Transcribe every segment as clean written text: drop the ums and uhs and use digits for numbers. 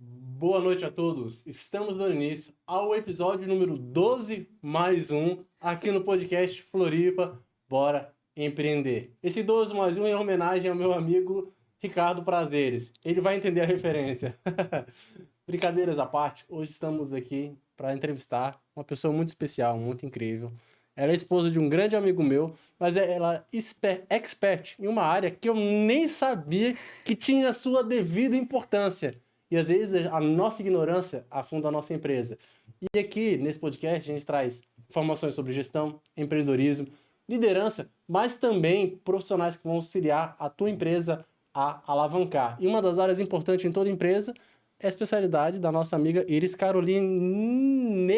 Boa noite a todos. Estamos dando início ao episódio número 12 mais um aqui no podcast Floripa Bora Empreender. Esse 12 mais um é em homenagem ao meu amigo Ricardo Prazeres. Ele vai entender a referência. Brincadeiras à parte, hoje estamos aqui para entrevistar uma pessoa muito especial, muito incrível. Ela é esposa de um grande amigo meu, mas ela é expert em uma área que eu nem sabia que tinha sua devida importância. E às vezes a nossa ignorância afunda a nossa empresa. E aqui, nesse podcast, a gente traz informações sobre gestão, empreendedorismo, liderança, mas também profissionais que vão auxiliar a tua empresa a alavancar. E uma das áreas importantes em toda empresa é a especialidade da nossa amiga Iris Caroline.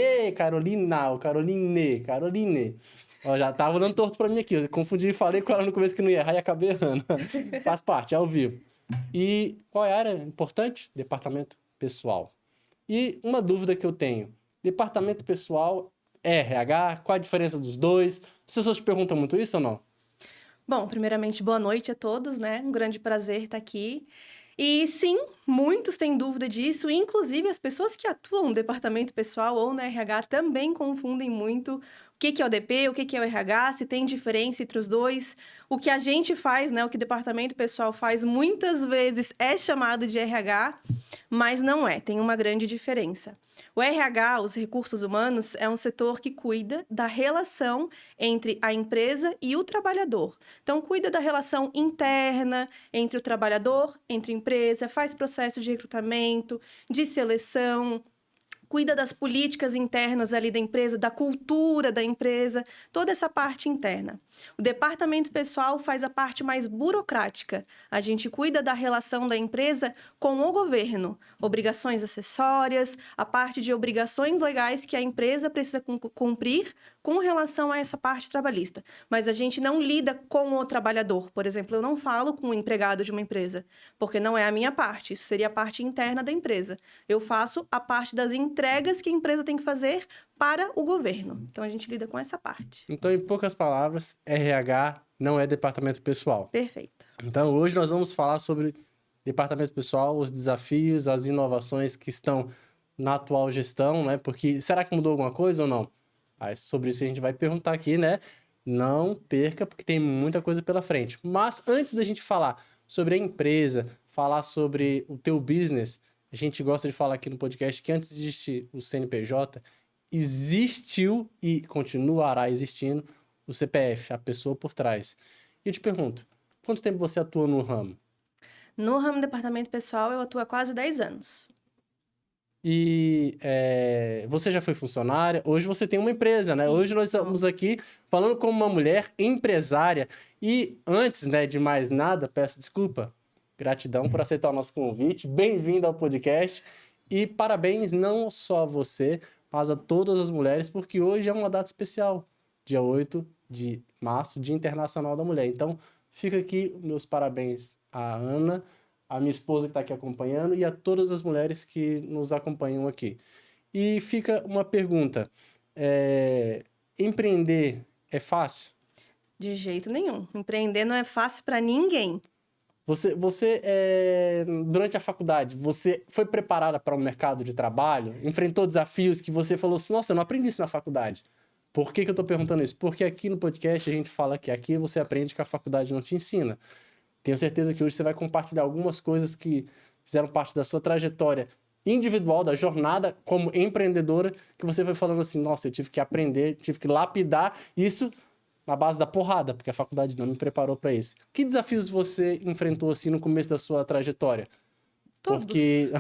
Ó, já tava dando torto pra mim aqui. Eu confundi e falei com ela no começo que não ia errar e acabei errando. Faz parte, é ao vivo. E qual é a área importante? Departamento pessoal. E uma dúvida que eu tenho: departamento pessoal é RH? Qual a diferença dos dois? As pessoas te perguntam muito isso ou não? Bom, primeiramente, boa noite a todos, né? Um grande prazer estar aqui. E sim, muitos têm dúvida disso, inclusive as pessoas que atuam no departamento pessoal ou na RH também confundem muito o que é o DP, o que é o RH, se tem diferença entre os dois. O que a gente faz, né? O que o departamento pessoal faz, muitas vezes é chamado de RH, mas não é, tem uma grande diferença. O RH, os recursos humanos, é um setor que cuida da relação entre a empresa e o trabalhador. Então, cuida da relação interna entre o trabalhador, entre a empresa, faz processo de recrutamento, de seleção, cuida das políticas internas ali da empresa, da cultura da empresa, toda essa parte interna. O departamento pessoal faz a parte mais burocrática. A gente cuida da relação da empresa com o governo, obrigações acessórias, a parte de obrigações legais que a empresa precisa cumprir com relação a essa parte trabalhista. Mas a gente não lida com o trabalhador. Por exemplo, eu não falo com o empregado de uma empresa, porque não é a minha parte. Isso seria a parte interna da empresa. Eu faço a parte das entregas que a empresa tem que fazer para o governo. Então, a gente lida com essa parte. Então, em poucas palavras, RH não é departamento pessoal. Perfeito. Então, hoje nós vamos falar sobre departamento pessoal, os desafios, as inovações que estão na atual gestão, né? Porque será que mudou alguma coisa ou não? Sobre isso a gente vai perguntar aqui, né? Não perca, porque tem muita coisa pela frente. Mas antes da gente falar sobre a empresa, falar sobre o teu business, a gente gosta de falar aqui no podcast que antes de existir o CNPJ, existiu e continuará existindo o CPF, a pessoa por trás. E eu te pergunto, quanto tempo você atua no ramo? No ramo do departamento pessoal, eu atuo há quase 10 anos. E você já foi funcionária, hoje você tem uma empresa, né? Hoje nós Isso. estamos aqui falando como uma mulher empresária. E antes, né, de mais nada, peço desculpa, gratidão por aceitar o nosso convite. Bem-vindo ao podcast e parabéns não só a você, mas a todas as mulheres, porque hoje é uma data especial, dia 8 de março, Dia Internacional da Mulher. Então, fica aqui meus parabéns à Ana, a minha esposa que está aqui acompanhando e a todas as mulheres que nos acompanham aqui. E fica uma pergunta: empreender é fácil? De jeito nenhum. Empreender não é fácil para ninguém. Durante a faculdade, você foi preparada para o mercado de trabalho? Enfrentou desafios que você falou assim, nossa, eu não aprendi isso na faculdade. Por que eu estou perguntando isso? Porque aqui no podcast a gente fala que aqui você aprende que a faculdade não te ensina. Tenho certeza que hoje você vai compartilhar algumas coisas que fizeram parte da sua trajetória individual, da jornada como empreendedora, que você foi falando assim, nossa, eu tive que aprender, tive que lapidar isso na base da porrada, porque a faculdade não me preparou para isso. Que desafios você enfrentou assim no começo da sua trajetória? Todos. Porque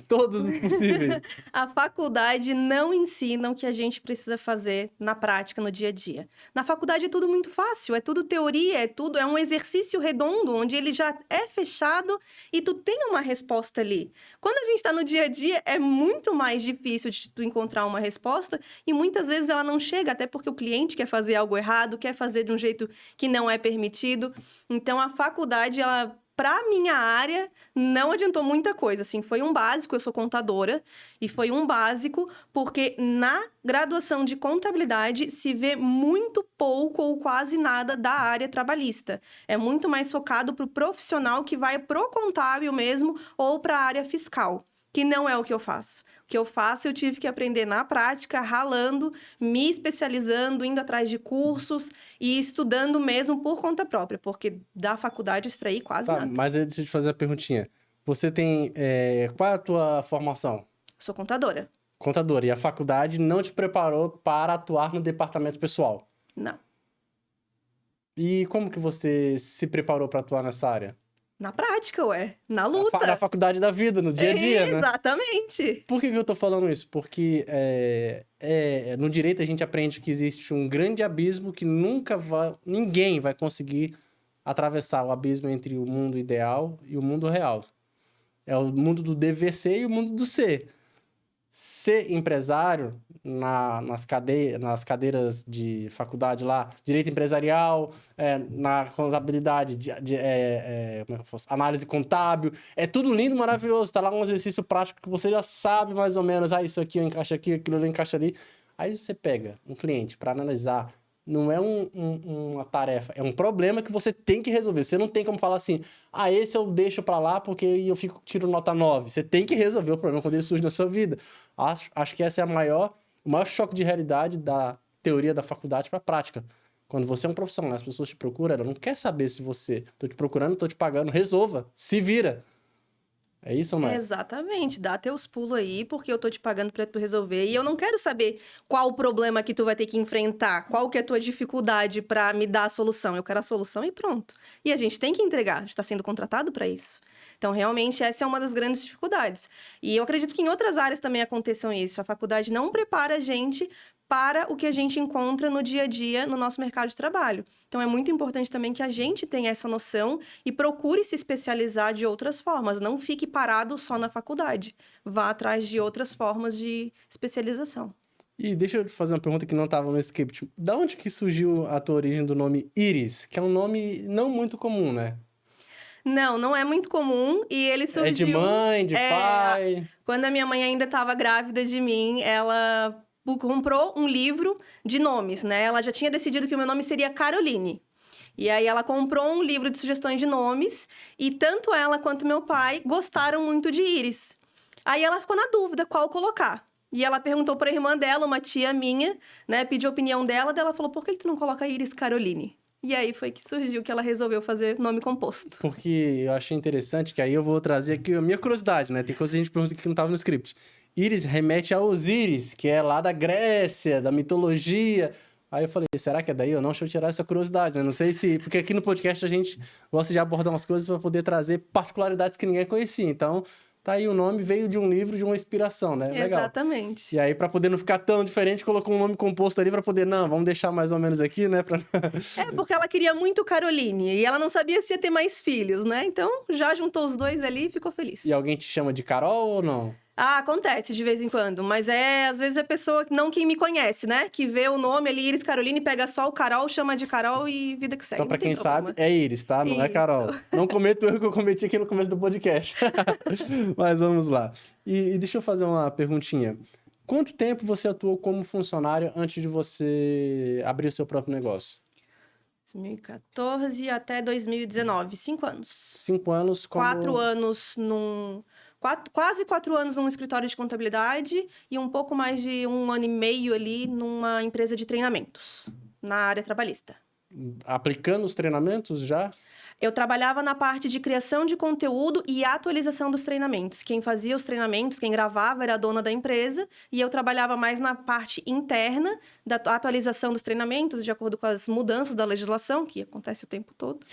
todos os possíveis. A faculdade não ensina o que a gente precisa fazer na prática, no dia a dia. Na faculdade é tudo muito fácil, é tudo teoria, é um exercício redondo, onde ele já é fechado e tu tem uma resposta ali. Quando a gente está no dia a dia, é muito mais difícil de tu encontrar uma resposta e muitas vezes ela não chega, até porque o cliente quer fazer algo errado, quer fazer de um jeito que não é permitido. Então, a faculdade, ela... Para minha área, não adiantou muita coisa, assim, foi um básico, eu sou contadora, e foi um básico porque na graduação de contabilidade se vê muito pouco ou quase nada da área trabalhista. É muito mais focado para o profissional que vai pro contábil mesmo ou para a área fiscal, que não é o que eu faço. O que eu faço, eu tive que aprender na prática, ralando, me especializando, indo atrás de cursos e estudando mesmo por conta própria, porque da faculdade eu extraí quase Tá, nada. mas aí deixa eu te fazer uma perguntinha. Você tem... qual é a tua formação? Sou contadora. Contadora. E a faculdade não te preparou para atuar no departamento pessoal? Não. E como que você se preparou para atuar nessa área? Na prática, ué. Na luta. Na faculdade da vida, no dia a dia, né? Exatamente. Por que eu tô falando isso? Porque no direito a gente aprende que existe um grande abismo que ninguém vai conseguir atravessar o abismo entre o mundo ideal e o mundo real. É o mundo do dever ser e o mundo do ser. Ser empresário nas cadeiras de faculdade lá, direito empresarial, na contabilidade, como é que eu fosse? Análise contábil, é tudo lindo, maravilhoso. Tá lá um exercício prático que você já sabe mais ou menos, isso aqui encaixa aqui, aquilo ali encaixa ali. Aí você pega um cliente para analisar. Não é uma tarefa, é um problema que você tem que resolver. Você não tem como falar assim, esse eu deixo pra lá porque eu tiro nota 9. Você tem que resolver o problema quando ele surge na sua vida. Acho que esse é o maior choque de realidade da teoria da faculdade para a prática. Quando você é um profissional, as pessoas te procuram, ela não quer saber se você... Tô te procurando, tô te pagando, resolva, se vira. É isso ou não é? Exatamente, dá teus pulos aí, porque eu tô te pagando pra tu resolver. E eu não quero saber qual o problema que tu vai ter que enfrentar, qual que é a tua dificuldade pra me dar a solução. Eu quero a solução e pronto. E a gente tem que entregar, a gente tá sendo contratado pra isso. Então, realmente, essa é uma das grandes dificuldades. E eu acredito que em outras áreas também aconteçam isso. A faculdade não prepara a gente para o que a gente encontra no dia a dia no nosso mercado de trabalho. Então, é muito importante também que a gente tenha essa noção e procure se especializar de outras formas. Não fique parado só na faculdade. Vá atrás de outras formas de especialização. E deixa eu te fazer uma pergunta que não estava no script. Da onde que surgiu a tua origem do nome Iris? Que é um nome não muito comum, né? Não é muito comum e ele surgiu... É de mãe, de pai? Quando a minha mãe ainda estava grávida de mim, ela comprou um livro de nomes, né? Ela já tinha decidido que o meu nome seria Caroline. E aí ela comprou um livro de sugestões de nomes e tanto ela quanto meu pai gostaram muito de Iris. Aí ela ficou na dúvida qual colocar. E ela perguntou para a irmã dela, uma tia minha, né? Pediu a opinião dela, daí ela falou, por que tu não coloca Iris Caroline? E aí foi que surgiu que ela resolveu fazer nome composto. Porque eu achei interessante, que aí eu vou trazer aqui a minha curiosidade, né? Tem coisa que a gente pergunta que não estava no script. Íris remete a Osíris, que é lá da Grécia, da mitologia. Aí eu falei, será que é daí ou não? Deixa eu tirar essa curiosidade, né? Não sei se... Porque aqui no podcast a gente gosta de abordar umas coisas para poder trazer particularidades que ninguém conhecia. Então, tá aí o nome, veio de um livro, de uma inspiração, né? Legal. Exatamente. E aí, para poder não ficar tão diferente, colocou um nome composto ali para poder... Não, vamos deixar mais ou menos aqui, né? Porque ela queria muito Caroline e ela não sabia se ia ter mais filhos, né? Então, já juntou os dois ali e ficou feliz. E alguém te chama de Carol ou não? Acontece de vez em quando, mas às vezes é pessoa, não quem me conhece, né? Que vê o nome ali, Iris Caroline, pega só o Carol, chama de Carol e vida que segue. Então, pra quem sabe, é Iris, tá? Não é Carol. Não cometa o erro que eu cometi aqui no começo do podcast. Mas vamos lá. E deixa eu fazer uma perguntinha. Quanto tempo você atuou como funcionário antes de você abrir o seu próprio negócio? 2014 até 2019, 5 anos. 5 anos como... 4 anos quase 4 anos num escritório de contabilidade e um pouco mais de 1 ano e meio ali numa empresa de treinamentos, na área trabalhista. Aplicando os treinamentos já? Eu trabalhava na parte de criação de conteúdo e atualização dos treinamentos. Quem fazia os treinamentos, quem gravava era a dona da empresa e eu trabalhava mais na parte interna da atualização dos treinamentos, de acordo com as mudanças da legislação, que acontece o tempo todo.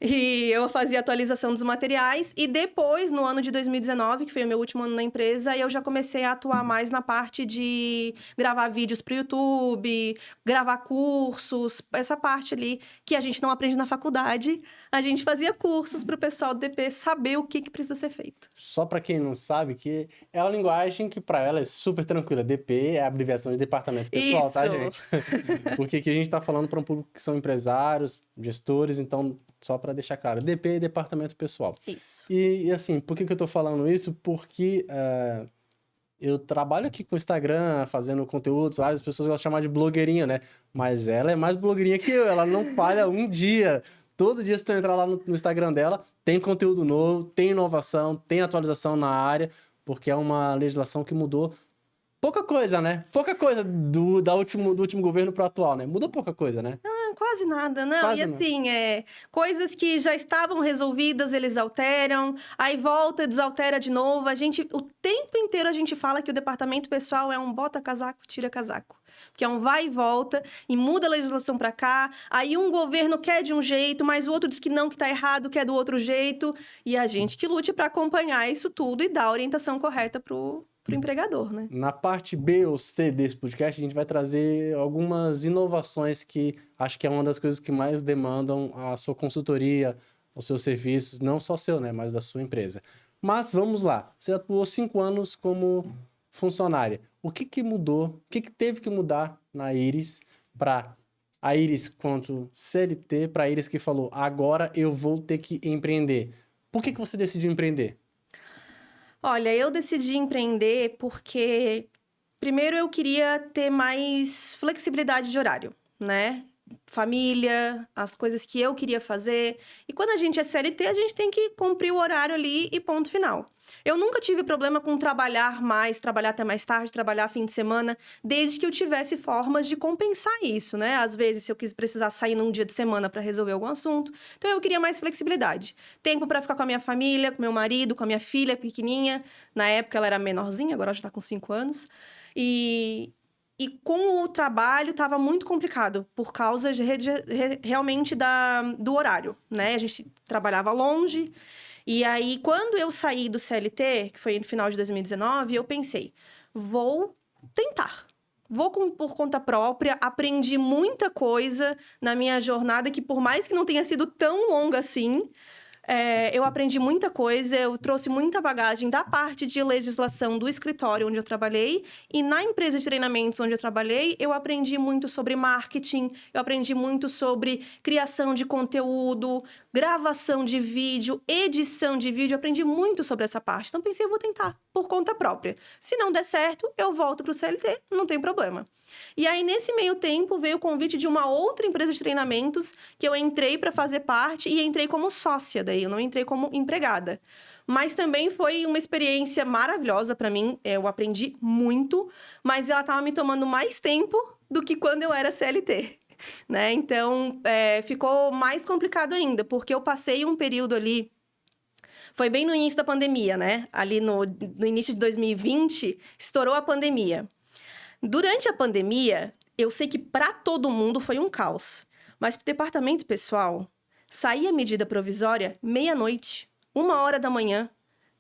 E eu fazia atualização dos materiais e depois, no ano de 2019, que foi o meu último ano na empresa, eu já comecei a atuar mais na parte de gravar vídeos para o YouTube, gravar cursos, essa parte ali que a gente não aprende na faculdade. A gente fazia cursos para o pessoal do DP saber o que precisa ser feito. Só para quem não sabe, que é uma linguagem que para ela é super tranquila. DP é a abreviação de departamento pessoal, tá, gente? Porque aqui a gente está falando para um público que são empresários, gestores, então... Só para deixar claro, DP é departamento pessoal. Isso. E assim, por que eu tô falando isso? Porque eu trabalho aqui com o Instagram, fazendo conteúdos lá, as pessoas gostam de chamar de blogueirinha, né? Mas ela é mais blogueirinha que eu, ela não falha um dia. Todo dia, se tu entrar lá no Instagram dela, tem conteúdo novo, tem inovação, tem atualização na área. porque é uma legislação que mudou pouca coisa, né? Pouca coisa do último governo pro atual, né? Muda pouca coisa, né? Quase nada, não. Quase E nada. assim, coisas que já estavam resolvidas, eles alteram, aí volta, desaltera de novo. O tempo inteiro a gente fala que o departamento pessoal é um bota casaco, tira casaco. Que é um vai e volta, e muda a legislação pra cá, aí um governo quer de um jeito, mas o outro diz que não, que tá errado, quer do outro jeito. E a gente que lute pra acompanhar isso tudo e dar a orientação correta pro empregador, né? Na parte B ou C desse podcast, a gente vai trazer algumas inovações que acho que é uma das coisas que mais demandam a sua consultoria, os seus serviços, não só seu, né, mas da sua empresa. Mas vamos lá. Você atuou 5 anos como funcionária. O que mudou? O que teve que mudar na Iris para a Iris quanto CLT, para a Iris que falou, agora eu vou ter que empreender? Por que você decidiu empreender? Olha, eu decidi empreender porque, primeiro, eu queria ter mais flexibilidade de horário, né? Família, as coisas que eu queria fazer. E quando a gente é CLT, a gente tem que cumprir o horário ali e ponto final. Eu nunca tive problema com trabalhar mais, trabalhar até mais tarde, trabalhar fim de semana, desde que eu tivesse formas de compensar isso, né? Às vezes, se eu precisar sair num dia de semana para resolver algum assunto. Então, eu queria mais flexibilidade. Tempo para ficar com a minha família, com meu marido, com a minha filha pequenininha. Na época, ela era menorzinha, agora ela já está com 5 anos. E com o trabalho estava muito complicado, por causa realmente do horário, né? A gente trabalhava longe. E aí, quando eu saí do CLT, que foi no final de 2019, eu pensei, vou tentar. Vou por conta própria, aprendi muita coisa na minha jornada, que por mais que não tenha sido tão longa assim, eu aprendi muita coisa, eu trouxe muita bagagem da parte de legislação do escritório onde eu trabalhei, e na empresa de treinamentos onde eu trabalhei, eu aprendi muito sobre marketing, eu aprendi muito sobre criação de conteúdo, gravação de vídeo, edição de vídeo, eu aprendi muito sobre essa parte. Então, pensei, eu vou tentar, por conta própria. Se não der certo, eu volto para o CLT, não tem problema. E aí, nesse meio tempo, veio o convite de uma outra empresa de treinamentos que eu entrei para fazer parte e entrei como sócia daí, eu não entrei como empregada. Mas também foi uma experiência maravilhosa para mim, eu aprendi muito, mas ela estava me tomando mais tempo do que quando eu era CLT. Né? Então, ficou mais complicado ainda, porque eu passei um período ali, foi bem no início da pandemia, né? Ali no início de 2020, estourou a pandemia. Durante a pandemia, eu sei que para todo mundo foi um caos, mas para o departamento pessoal, saía a medida provisória meia-noite, 1h da manhã,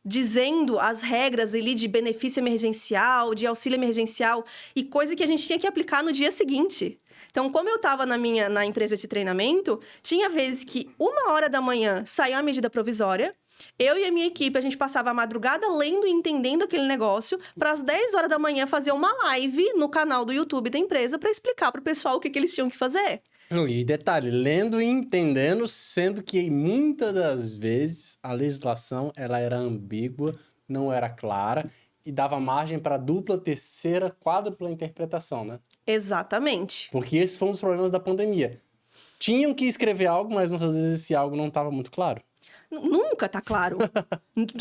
dizendo as regras ali de benefício emergencial, de auxílio emergencial, e coisa que a gente tinha que aplicar no dia seguinte. Então, como eu estava na empresa de treinamento, tinha vezes que 1h da manhã saía a medida provisória, eu e a minha equipe, a gente passava a madrugada lendo e entendendo aquele negócio, para às 10h da manhã fazer uma live no canal do YouTube da empresa para explicar para o pessoal o que eles tinham que fazer. E detalhe, lendo e entendendo, sendo que muitas das vezes a legislação ela era ambígua, não era clara e dava margem para dupla, terceira, quádrupla interpretação, né? Exatamente. Porque esses foram os problemas da pandemia. Tinham que escrever algo, mas muitas vezes esse algo não estava muito claro. Nunca tá claro.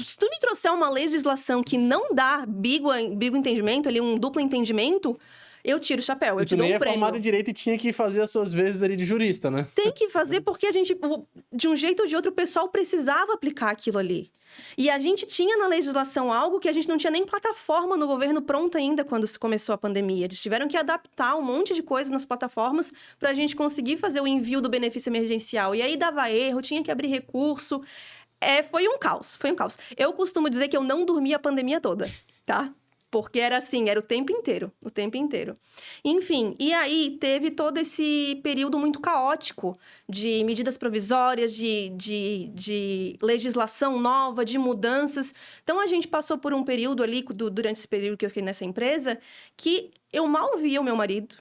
Se tu me trouxer uma legislação que não dá bigo entendimento, ali um duplo entendimento, eu tiro o chapéu, eu te dou um prêmio. Tu nem é formado em direito e tinha que fazer as suas vezes ali de jurista, né? Tem que fazer porque a gente, de um jeito ou de outro, o pessoal precisava aplicar aquilo ali. E a gente tinha na legislação algo que a gente não tinha nem plataforma no governo pronta ainda quando começou a pandemia. Eles tiveram que adaptar um monte de coisa nas plataformas para a gente conseguir fazer o envio do benefício emergencial. E aí dava erro, tinha que abrir recurso. Foi um caos, foi um caos. Eu costumo dizer que eu não dormi a pandemia toda, tá? Porque era assim, era o tempo inteiro, o tempo inteiro. Enfim, e aí teve todo esse período muito caótico de medidas provisórias, de legislação nova, de mudanças. Então, a gente passou por um período ali, durante esse período que eu fiquei nessa empresa, que eu mal via o meu marido.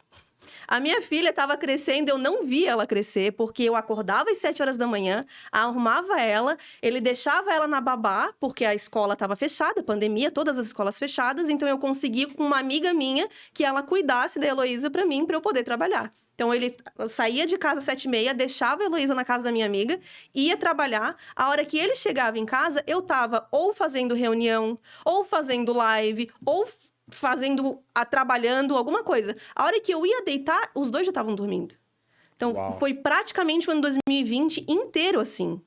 A minha filha estava crescendo, eu não via ela crescer, porque eu acordava às 7 horas da manhã, arrumava ela, ele deixava ela na babá, porque a escola estava fechada, pandemia, todas as escolas fechadas, então eu consegui com uma amiga minha que ela cuidasse da Heloísa para mim, para eu poder trabalhar. Então, ele saía de casa às 7h30, deixava a Heloísa na casa da minha amiga, ia trabalhar. A hora que ele chegava em casa, eu tava ou fazendo reunião, ou fazendo live, ou trabalhando, alguma coisa. A hora que eu ia deitar, os dois já estavam dormindo. Então, Uau. foi praticamente o ano 2020 inteiro assim.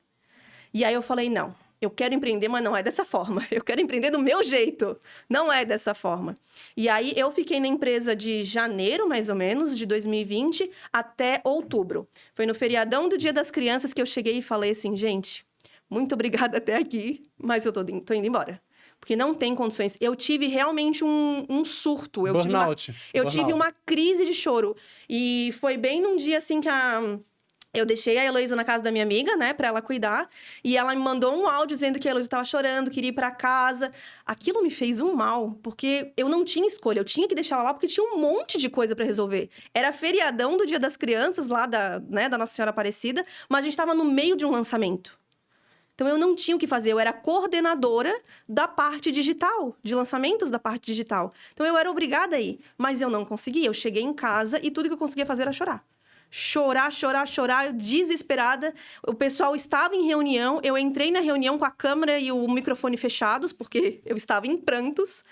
E aí eu falei, não, eu quero empreender, mas não é dessa forma. Eu quero empreender do meu jeito. Não é dessa forma. E aí eu fiquei na empresa de janeiro, mais ou menos, de 2020, até outubro. Foi no feriadão do Dia das Crianças que eu cheguei e falei assim, gente, muito obrigada até aqui, mas eu tô indo embora. Porque não tem condições. Eu tive realmente um surto. Burnout. Eu tive uma crise de choro. E foi bem num dia assim que eu deixei a Heloísa na casa da minha amiga, né, pra ela cuidar. E ela me mandou um áudio dizendo que a Heloísa tava chorando, queria ir pra casa. Aquilo me fez um mal, porque eu não tinha escolha. Eu tinha que deixar ela lá, porque tinha um monte de coisa pra resolver. Era feriadão do Dia das Crianças, lá da Nossa Senhora Aparecida, mas a gente tava no meio de um lançamento. Então, eu não tinha o que fazer. Eu era coordenadora da parte digital, de lançamentos da parte digital. Então, eu era obrigada a ir, mas eu não conseguia. Eu cheguei em casa e tudo que eu conseguia fazer era chorar. Chorar, eu desesperada. O pessoal estava em reunião, eu entrei na reunião com a câmera e o microfone fechados, porque eu estava em prantos.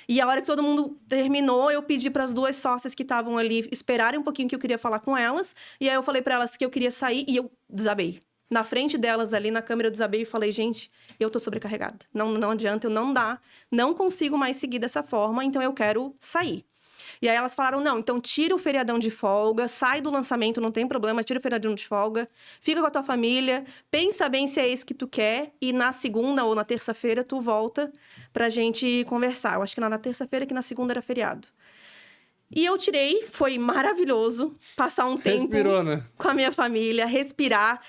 E a hora que todo mundo terminou, eu pedi para as duas sócias que estavam ali esperarem um pouquinho que eu queria falar com elas. E aí eu falei para elas que eu queria sair e eu desabei. Na frente delas ali, na câmera, eu desabei e falei, gente, eu tô sobrecarregada. Não adianta, não consigo mais seguir dessa forma, então eu quero sair. E aí elas falaram, não, então tira o feriadão de folga, sai do lançamento, não tem problema, tira o feriadão de folga, fica com a tua família, pensa bem se é isso que tu quer, e na segunda ou na terça-feira tu volta pra gente conversar. Eu acho que na terça-feira, que na segunda era feriado. E eu tirei, foi maravilhoso passar um tempo com a minha família, respirar,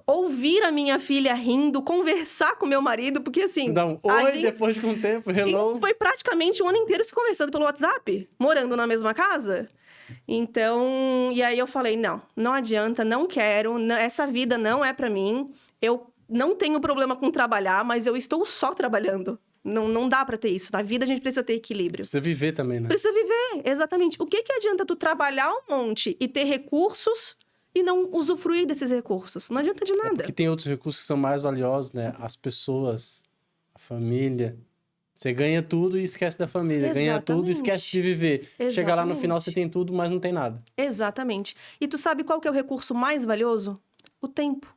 ouvir a minha filha rindo, conversar com meu marido, porque assim... Dá um oi depois de um tempo, hello. Foi praticamente um ano inteiro se conversando pelo WhatsApp, morando na mesma casa. Então, e aí eu falei, não adianta, não quero, essa vida não é pra mim. Eu não tenho problema com trabalhar, mas eu estou só trabalhando. Não dá pra ter isso. Na vida a gente precisa ter equilíbrio. Precisa viver também, né? Precisa viver, exatamente. O que adianta tu trabalhar um monte e ter recursos e não usufruir desses recursos? Não adianta de nada. É porque tem outros recursos que são mais valiosos, né? As pessoas, a família. Você ganha tudo e esquece da família. Exatamente. Ganha tudo e esquece de viver. Exatamente. Chega lá no final, você tem tudo, mas não tem nada. Exatamente. E tu sabe qual que é o recurso mais valioso? O tempo.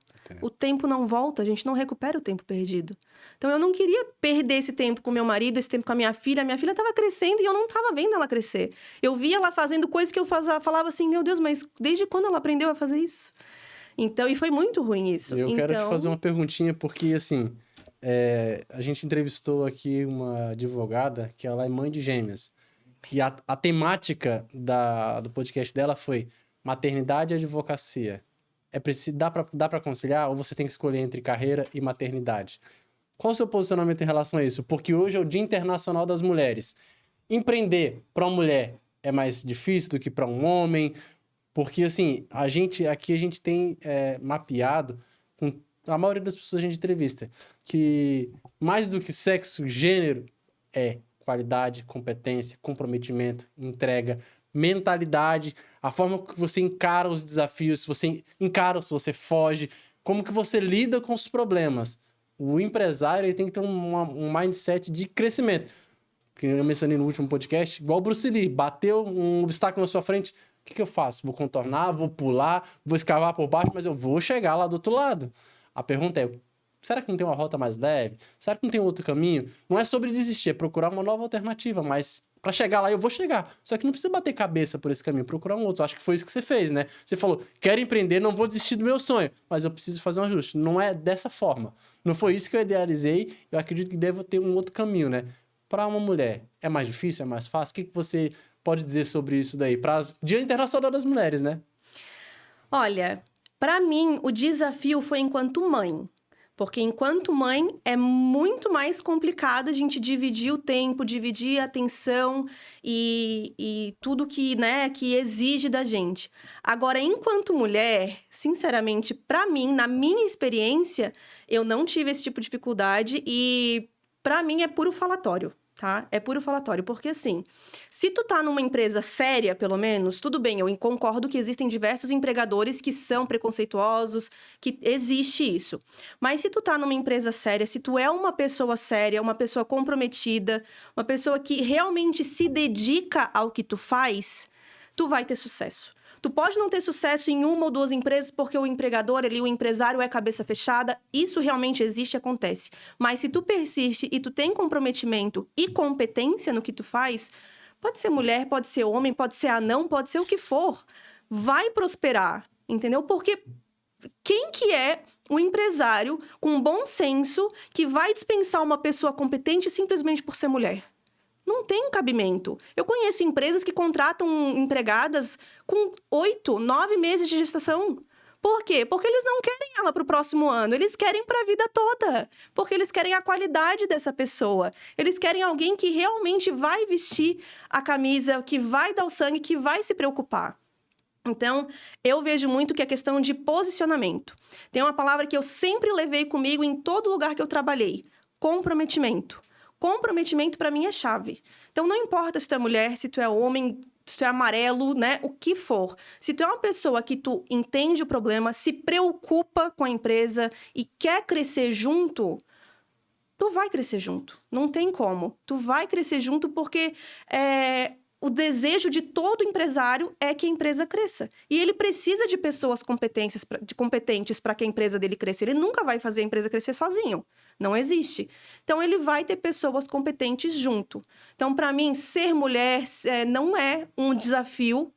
O tempo não volta, a gente não recupera o tempo perdido. Então, eu não queria perder esse tempo com meu marido, esse tempo com a minha filha. A minha filha estava crescendo e eu não estava vendo ela crescer. Eu via ela fazendo coisas que eu falava assim, meu Deus, mas desde quando ela aprendeu a fazer isso? Então, e foi muito ruim isso. Eu quero te fazer uma perguntinha, porque, assim, a gente entrevistou aqui uma advogada que ela é mãe de gêmeas. E a temática do podcast dela foi maternidade e advocacia. Dá pra conciliar ou você tem que escolher entre carreira e maternidade? Qual o seu posicionamento em relação a isso? Porque hoje é o Dia Internacional das Mulheres. Empreender para uma mulher é mais difícil do que para um homem? Porque, assim, a gente tem mapeado, com a maioria das pessoas que a gente entrevista, que mais do que sexo, gênero é qualidade, competência, comprometimento, entrega, mentalidade, a forma que você encara os desafios, se você encara, se você foge, como que você lida com os problemas. O empresário ele tem que ter um mindset de crescimento. Que eu mencionei no último podcast, igual o Bruce Lee, bateu um obstáculo na sua frente, o que eu faço? Vou contornar, vou pular, vou escavar por baixo, mas eu vou chegar lá do outro lado. A pergunta é, será que não tem uma rota mais leve? Será que não tem outro caminho? Não é sobre desistir, é procurar uma nova alternativa, mas para chegar lá eu vou chegar. Só que não precisa bater cabeça por esse caminho, procurar um outro. Acho que foi isso que você fez, né? Você falou, quero empreender, não vou desistir do meu sonho, mas eu preciso fazer um ajuste. Não é dessa forma. Não foi isso que eu idealizei, eu acredito que deva ter um outro caminho, né? Para uma mulher, é mais difícil, é mais fácil? O que você pode dizer sobre isso daí? Para Dia Internacional das Mulheres, né? Olha, para mim, o desafio foi enquanto mãe. Porque enquanto mãe, é muito mais complicado a gente dividir o tempo, dividir a atenção e tudo que, né, que exige da gente. Agora, enquanto mulher, sinceramente, pra mim, na minha experiência, eu não tive esse tipo de dificuldade e pra mim é puro falatório. Tá? É puro falatório, porque assim, se tu tá numa empresa séria, pelo menos, tudo bem, eu concordo que existem diversos empregadores que são preconceituosos, que existe isso. Mas se tu tá numa empresa séria, se tu é uma pessoa séria, uma pessoa comprometida, uma pessoa que realmente se dedica ao que tu faz, tu vai ter sucesso. Tu pode não ter sucesso em uma ou duas empresas porque o empregador ali, o empresário é cabeça fechada. Isso realmente existe e acontece. Mas se tu persiste e tu tem comprometimento e competência no que tu faz, pode ser mulher, pode ser homem, pode ser anão, pode ser o que for, vai prosperar, entendeu? Porque quem que é o empresário com bom senso que vai dispensar uma pessoa competente simplesmente por ser mulher? Não tem cabimento. Eu conheço empresas que contratam empregadas com 8, 9 meses de gestação. Por quê? Porque eles não querem ela para o próximo ano, eles querem para a vida toda. Porque eles querem a qualidade dessa pessoa. Eles querem alguém que realmente vai vestir a camisa, que vai dar o sangue, que vai se preocupar. Então, eu vejo muito que é questão de posicionamento. Tem uma palavra que eu sempre levei comigo em todo lugar que eu trabalhei: comprometimento. Comprometimento, para mim, é chave. Então, não importa se tu é mulher, se tu é homem, se tu é amarelo, né? O que for. Se tu é uma pessoa que tu entende o problema, se preocupa com a empresa e quer crescer junto, tu vai crescer junto. Não tem como. Tu vai crescer junto porque o desejo de todo empresário é que a empresa cresça. E ele precisa de pessoas competentes para que a empresa dele cresça. Ele nunca vai fazer a empresa crescer sozinho. Não existe. Então, ele vai ter pessoas competentes junto. Então, para mim, ser mulher não é um desafio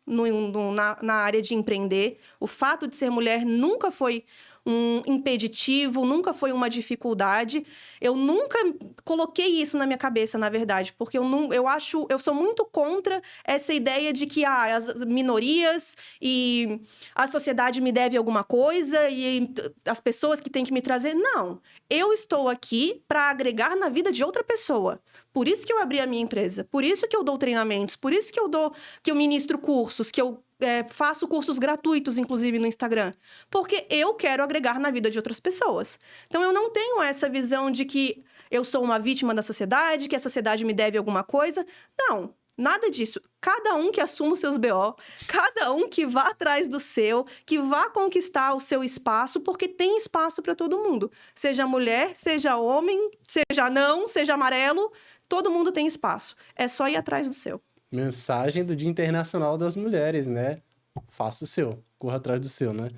na área de empreender. O fato de ser mulher nunca foi um impeditivo, nunca foi uma dificuldade. Eu nunca coloquei isso na minha cabeça, na verdade, porque eu sou muito contra essa ideia de que as minorias e a sociedade me deve alguma coisa e as pessoas que têm que me trazer. Não, eu estou aqui para agregar na vida de outra pessoa. Por isso que eu abri a minha empresa, por isso que eu dou treinamentos, por isso que eu ministro cursos, que eu faço cursos gratuitos, inclusive, no Instagram. Porque eu quero agregar na vida de outras pessoas. Então, eu não tenho essa visão de que eu sou uma vítima da sociedade, que a sociedade me deve alguma coisa. Não, nada disso. Cada um que assuma os seus BO, cada um que vá atrás do seu, que vá conquistar o seu espaço, porque tem espaço para todo mundo. Seja mulher, seja homem, seja anão, seja amarelo, todo mundo tem espaço. É só ir atrás do seu. Mensagem do Dia Internacional das Mulheres, né? Faça o seu, corra atrás do seu, né?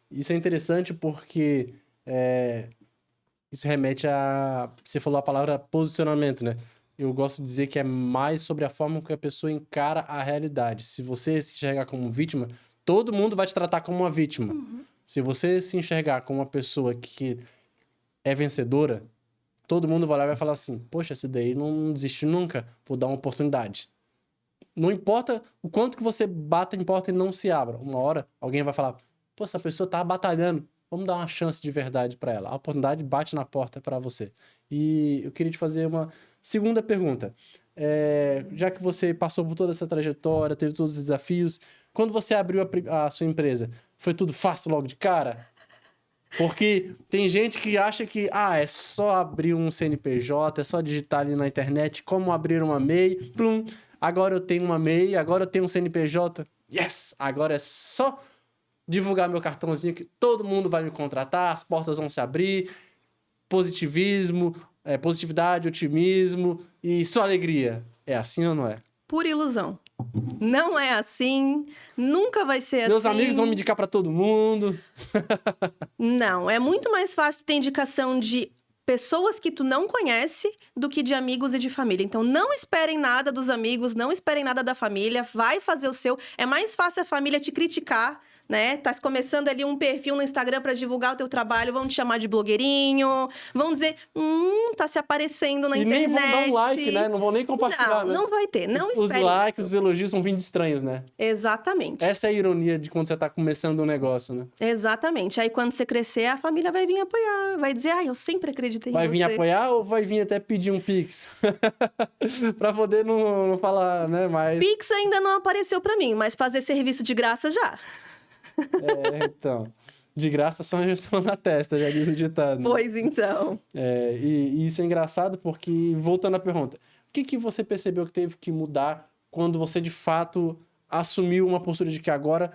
Isso é interessante porque isso remete a... Você falou a palavra posicionamento, né? Eu gosto de dizer que é mais sobre a forma que a pessoa encara a realidade. Se você se enxergar como vítima, todo mundo vai te tratar como uma vítima. Uhum. Se você se enxergar como uma pessoa que é vencedora, todo mundo vai lá e vai falar assim: poxa, esse daí não desiste nunca, vou dar uma oportunidade. Não importa o quanto que você bata em porta e não se abra. Uma hora, alguém vai falar: pô, essa pessoa tá batalhando, vamos dar uma chance de verdade para ela. A oportunidade bate na porta para você. E eu queria te fazer uma segunda pergunta. Já que você passou por toda essa trajetória, teve todos os desafios, quando você abriu a sua empresa, foi tudo fácil logo de cara? Porque tem gente que acha que é só abrir um CNPJ, é só digitar ali na internet como abrir uma MEI, plum, agora eu tenho uma MEI, agora eu tenho um CNPJ, yes! Agora é só divulgar meu cartãozinho que todo mundo vai me contratar, as portas vão se abrir, positivismo, positividade, otimismo e só alegria. É assim ou não é? Pura ilusão. Não é assim, nunca vai ser assim. Meus amigos vão me indicar pra todo mundo. Não, é muito mais fácil ter indicação de pessoas que tu não conhece do que de amigos e de família. Então, não esperem nada dos amigos, não esperem nada da família, vai fazer o seu. É mais fácil a família te criticar né? Tá começando ali um perfil no Instagram para divulgar o teu trabalho, vão te chamar de blogueirinho, vão dizer, tá se aparecendo na internet. E nem vão dar um like, né? Não vão nem compartilhar, né? Não vai ter, não Os espere likes, isso. os elogios são vindo estranhos, né? Exatamente. Essa é a ironia de quando você tá começando um negócio, né? Exatamente. Aí quando você crescer, a família vai vir apoiar, vai dizer, eu sempre acreditei em você. Vai vir apoiar ou vai vir até pedir um Pix? Pra poder não falar, né, mais... Pix ainda não apareceu pra mim, mas fazer serviço de graça já. Então... De graça, só uma injeção na testa, já diz o ditado. Né? Pois então. E isso é engraçado porque, voltando à pergunta, o que você percebeu que teve que mudar quando você, de fato, assumiu uma postura de que agora...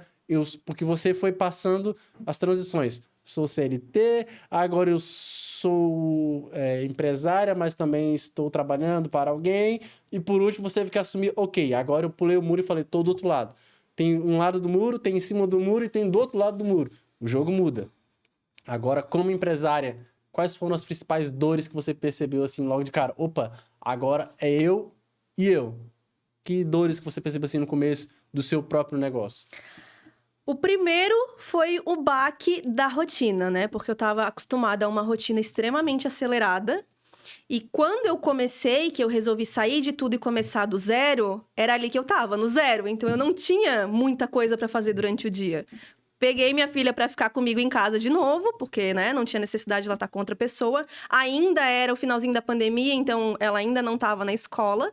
Porque você foi passando as transições. Sou CLT, agora eu sou empresária, mas também estou trabalhando para alguém. E, por último, você teve que assumir, ok, agora eu pulei o muro e falei, tô do outro lado. Tem um lado do muro, tem em cima do muro e tem do outro lado do muro. O jogo muda. Agora, como empresária, quais foram as principais dores que você percebeu assim logo de cara? Opa, agora é eu e eu. Que dores que você percebeu assim no começo do seu próprio negócio? O primeiro foi o baque da rotina, né? Porque eu estava acostumada a uma rotina extremamente acelerada. E quando eu comecei, que eu resolvi sair de tudo e começar do zero, era ali que eu tava, no zero. Então eu não tinha muita coisa para fazer durante o dia. Peguei minha filha para ficar comigo em casa de novo, porque, né, não tinha necessidade de ela estar com outra pessoa. Ainda era o finalzinho da pandemia, então ela ainda não estava na escola.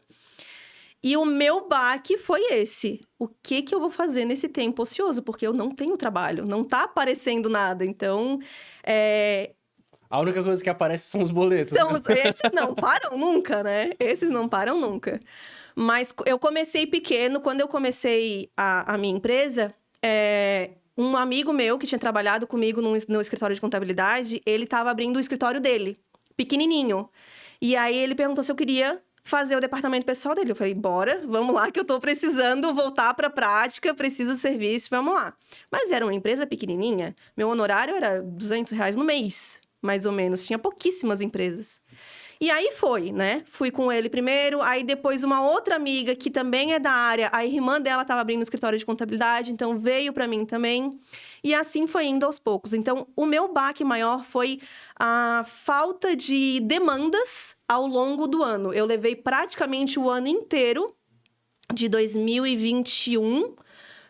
E o meu baque foi esse. O que eu vou fazer nesse tempo ocioso? Porque eu não tenho trabalho, não tá aparecendo nada. Então, A única coisa que aparece são os boletos. Esses não param nunca, né? Esses não param nunca. Mas eu comecei pequeno. Quando eu comecei a minha empresa, um amigo meu que tinha trabalhado comigo no escritório de contabilidade, ele estava abrindo o escritório dele, pequenininho. E aí ele perguntou se eu queria fazer o departamento pessoal dele. Eu falei, bora, vamos lá, que eu tô precisando voltar pra prática, preciso de serviço, vamos lá. Mas era uma empresa pequenininha, meu honorário era R$200 no mês, mais ou menos. Tinha pouquíssimas empresas. E aí foi, né? Fui com ele primeiro, aí depois uma outra amiga que também é da área, a irmã dela estava abrindo um escritório de contabilidade, então veio para mim também. E assim foi indo aos poucos. Então, o meu baque maior foi a falta de demandas ao longo do ano. Eu levei praticamente o ano inteiro de 2021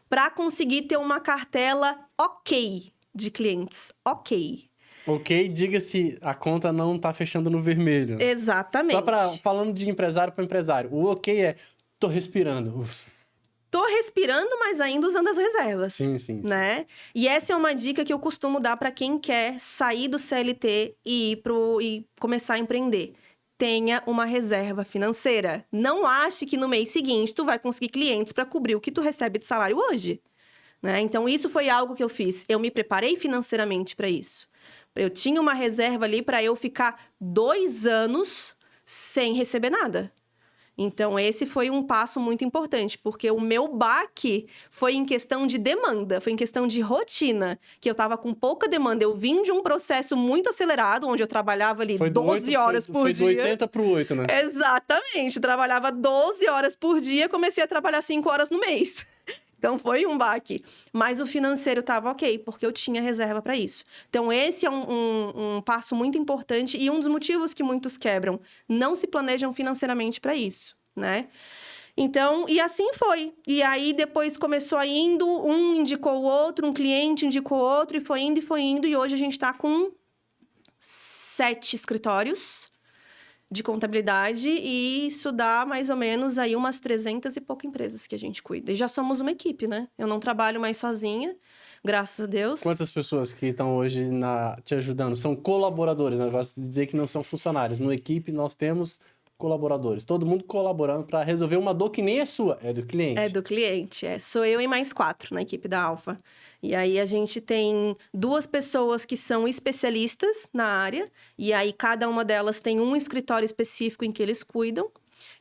para conseguir ter uma cartela ok de clientes. Ok. Ok, diga-se, a conta não tá fechando no vermelho. Exatamente. Falando de empresário para empresário, o ok é, tô respirando. Uf. Tô respirando, mas ainda usando as reservas. Sim. Né? E essa é uma dica que eu costumo dar para quem quer sair do CLT e começar a empreender. Tenha uma reserva financeira. Não ache que no mês seguinte tu vai conseguir clientes para cobrir o que tu recebe de salário hoje. Né? Então, isso foi algo que eu fiz. Eu me preparei financeiramente para isso. Eu tinha uma reserva ali para eu ficar 2 anos sem receber nada. Então, esse foi um passo muito importante, porque o meu baque foi em questão de demanda, foi em questão de rotina, que eu estava com pouca demanda. Eu vim de um processo muito acelerado, onde eu trabalhava ali 12 horas por dia. Foi do 80 pro 8, né? Exatamente, trabalhava 12 horas por dia, comecei a trabalhar 5 horas no mês. Então, foi um baque. Mas o financeiro estava ok, porque eu tinha reserva para isso. Então, esse é um passo muito importante e um dos motivos que muitos quebram. Não se planejam financeiramente para isso, né? Então, e assim foi. E aí, depois começou indo, um indicou o outro, um cliente indicou o outro, e foi indo. E hoje a gente está com 7 escritórios de contabilidade, e isso dá mais ou menos aí umas 300 e poucas empresas que a gente cuida. E já somos uma equipe, né? Eu não trabalho mais sozinha, graças a Deus. Quantas pessoas que estão hoje te ajudando são colaboradores, né? Eu gosto de dizer que não são funcionários. No equipe nós temos colaboradores. Todo mundo colaborando para resolver uma dor que nem é sua, é do cliente. É do cliente, Sou eu e mais 4 na equipe da Alfa. E aí, a gente tem 2 pessoas que são especialistas na área. E aí, cada uma delas tem um escritório específico em que eles cuidam.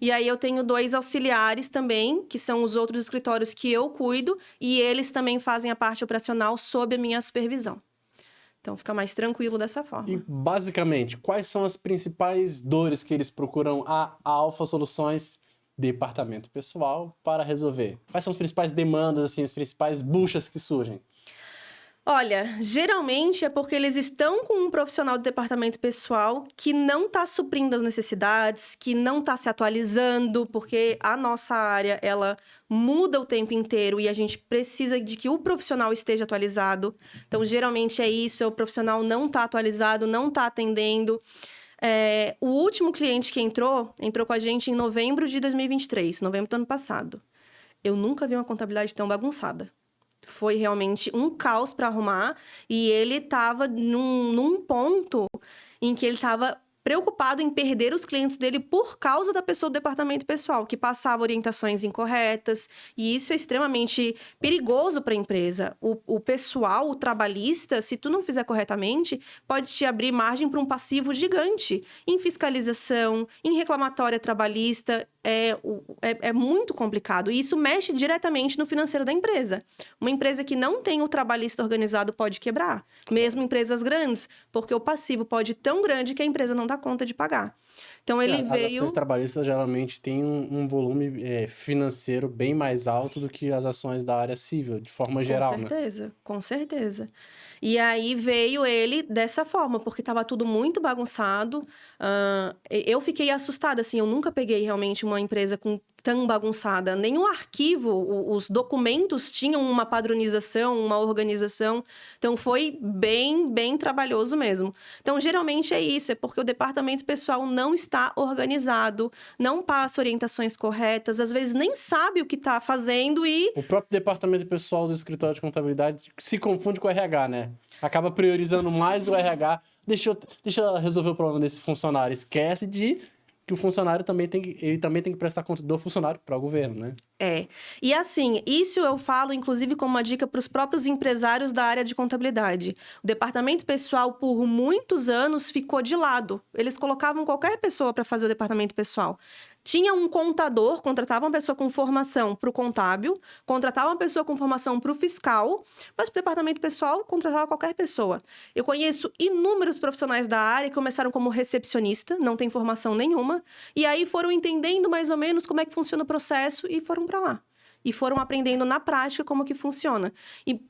E aí, eu tenho 2 auxiliares também, que são os outros escritórios que eu cuido. E eles também fazem a parte operacional sob a minha supervisão. Então, fica mais tranquilo dessa forma. E, basicamente, quais são as principais dores que eles procuram a Alfa Soluções departamento pessoal para resolver? Quais são as principais demandas, assim, as principais buchas que surgem? Olha, geralmente é porque eles estão com um profissional do departamento pessoal que não está suprindo as necessidades, que não está se atualizando, porque a nossa área, ela muda o tempo inteiro e a gente precisa de que o profissional esteja atualizado. Então, geralmente é isso, o profissional não está atualizado, não está atendendo. O último cliente que entrou com a gente em novembro de 2023, novembro do ano passado. Eu nunca vi uma contabilidade tão bagunçada. Foi realmente um caos para arrumar e ele estava num ponto em que ele estava preocupado em perder os clientes dele por causa da pessoa do departamento pessoal, que passava orientações incorretas, e isso é extremamente perigoso para a empresa. O pessoal, o trabalhista, se tu não fizer corretamente, pode te abrir margem para um passivo gigante em fiscalização, em reclamatória trabalhista. É muito complicado. E isso mexe diretamente no financeiro da empresa. Uma empresa que não tem o trabalhista organizado pode quebrar, mesmo empresas grandes, porque o passivo pode ir tão grande que a empresa não dá conta de pagar. Então, ele As veio... ações trabalhistas geralmente têm um volume financeiro bem mais alto do que as ações da área civil, de forma geral, né? Com certeza. E aí veio ele dessa forma, porque estava tudo muito bagunçado. Eu fiquei assustada, assim, eu nunca peguei realmente uma empresa tão bagunçada. Nenhum arquivo, os documentos tinham uma padronização, uma organização. Então, foi bem, bem trabalhoso mesmo. Então, geralmente é isso, é porque o departamento pessoal não está organizado, não passa orientações corretas, às vezes nem sabe o que está fazendo e... O próprio departamento pessoal do escritório de contabilidade se confunde com o RH, né? Acaba priorizando mais o RH. Deixa eu resolver o problema desse funcionário. Esquece de que o funcionário também tem que prestar conta do funcionário para o governo, né? E assim, isso eu falo, inclusive, como uma dica para os próprios empresários da área de contabilidade. O departamento pessoal, por muitos anos, ficou de lado. Eles colocavam qualquer pessoa para fazer o departamento pessoal. Tinha um contador, contratava uma pessoa com formação para o contábil, contratava uma pessoa com formação para o fiscal, mas para o departamento pessoal, contratava qualquer pessoa. Eu conheço inúmeros profissionais da área que começaram como recepcionista, não tem formação nenhuma, e aí foram entendendo mais ou menos como é que funciona o processo e foram para lá. E foram aprendendo na prática como que funciona. E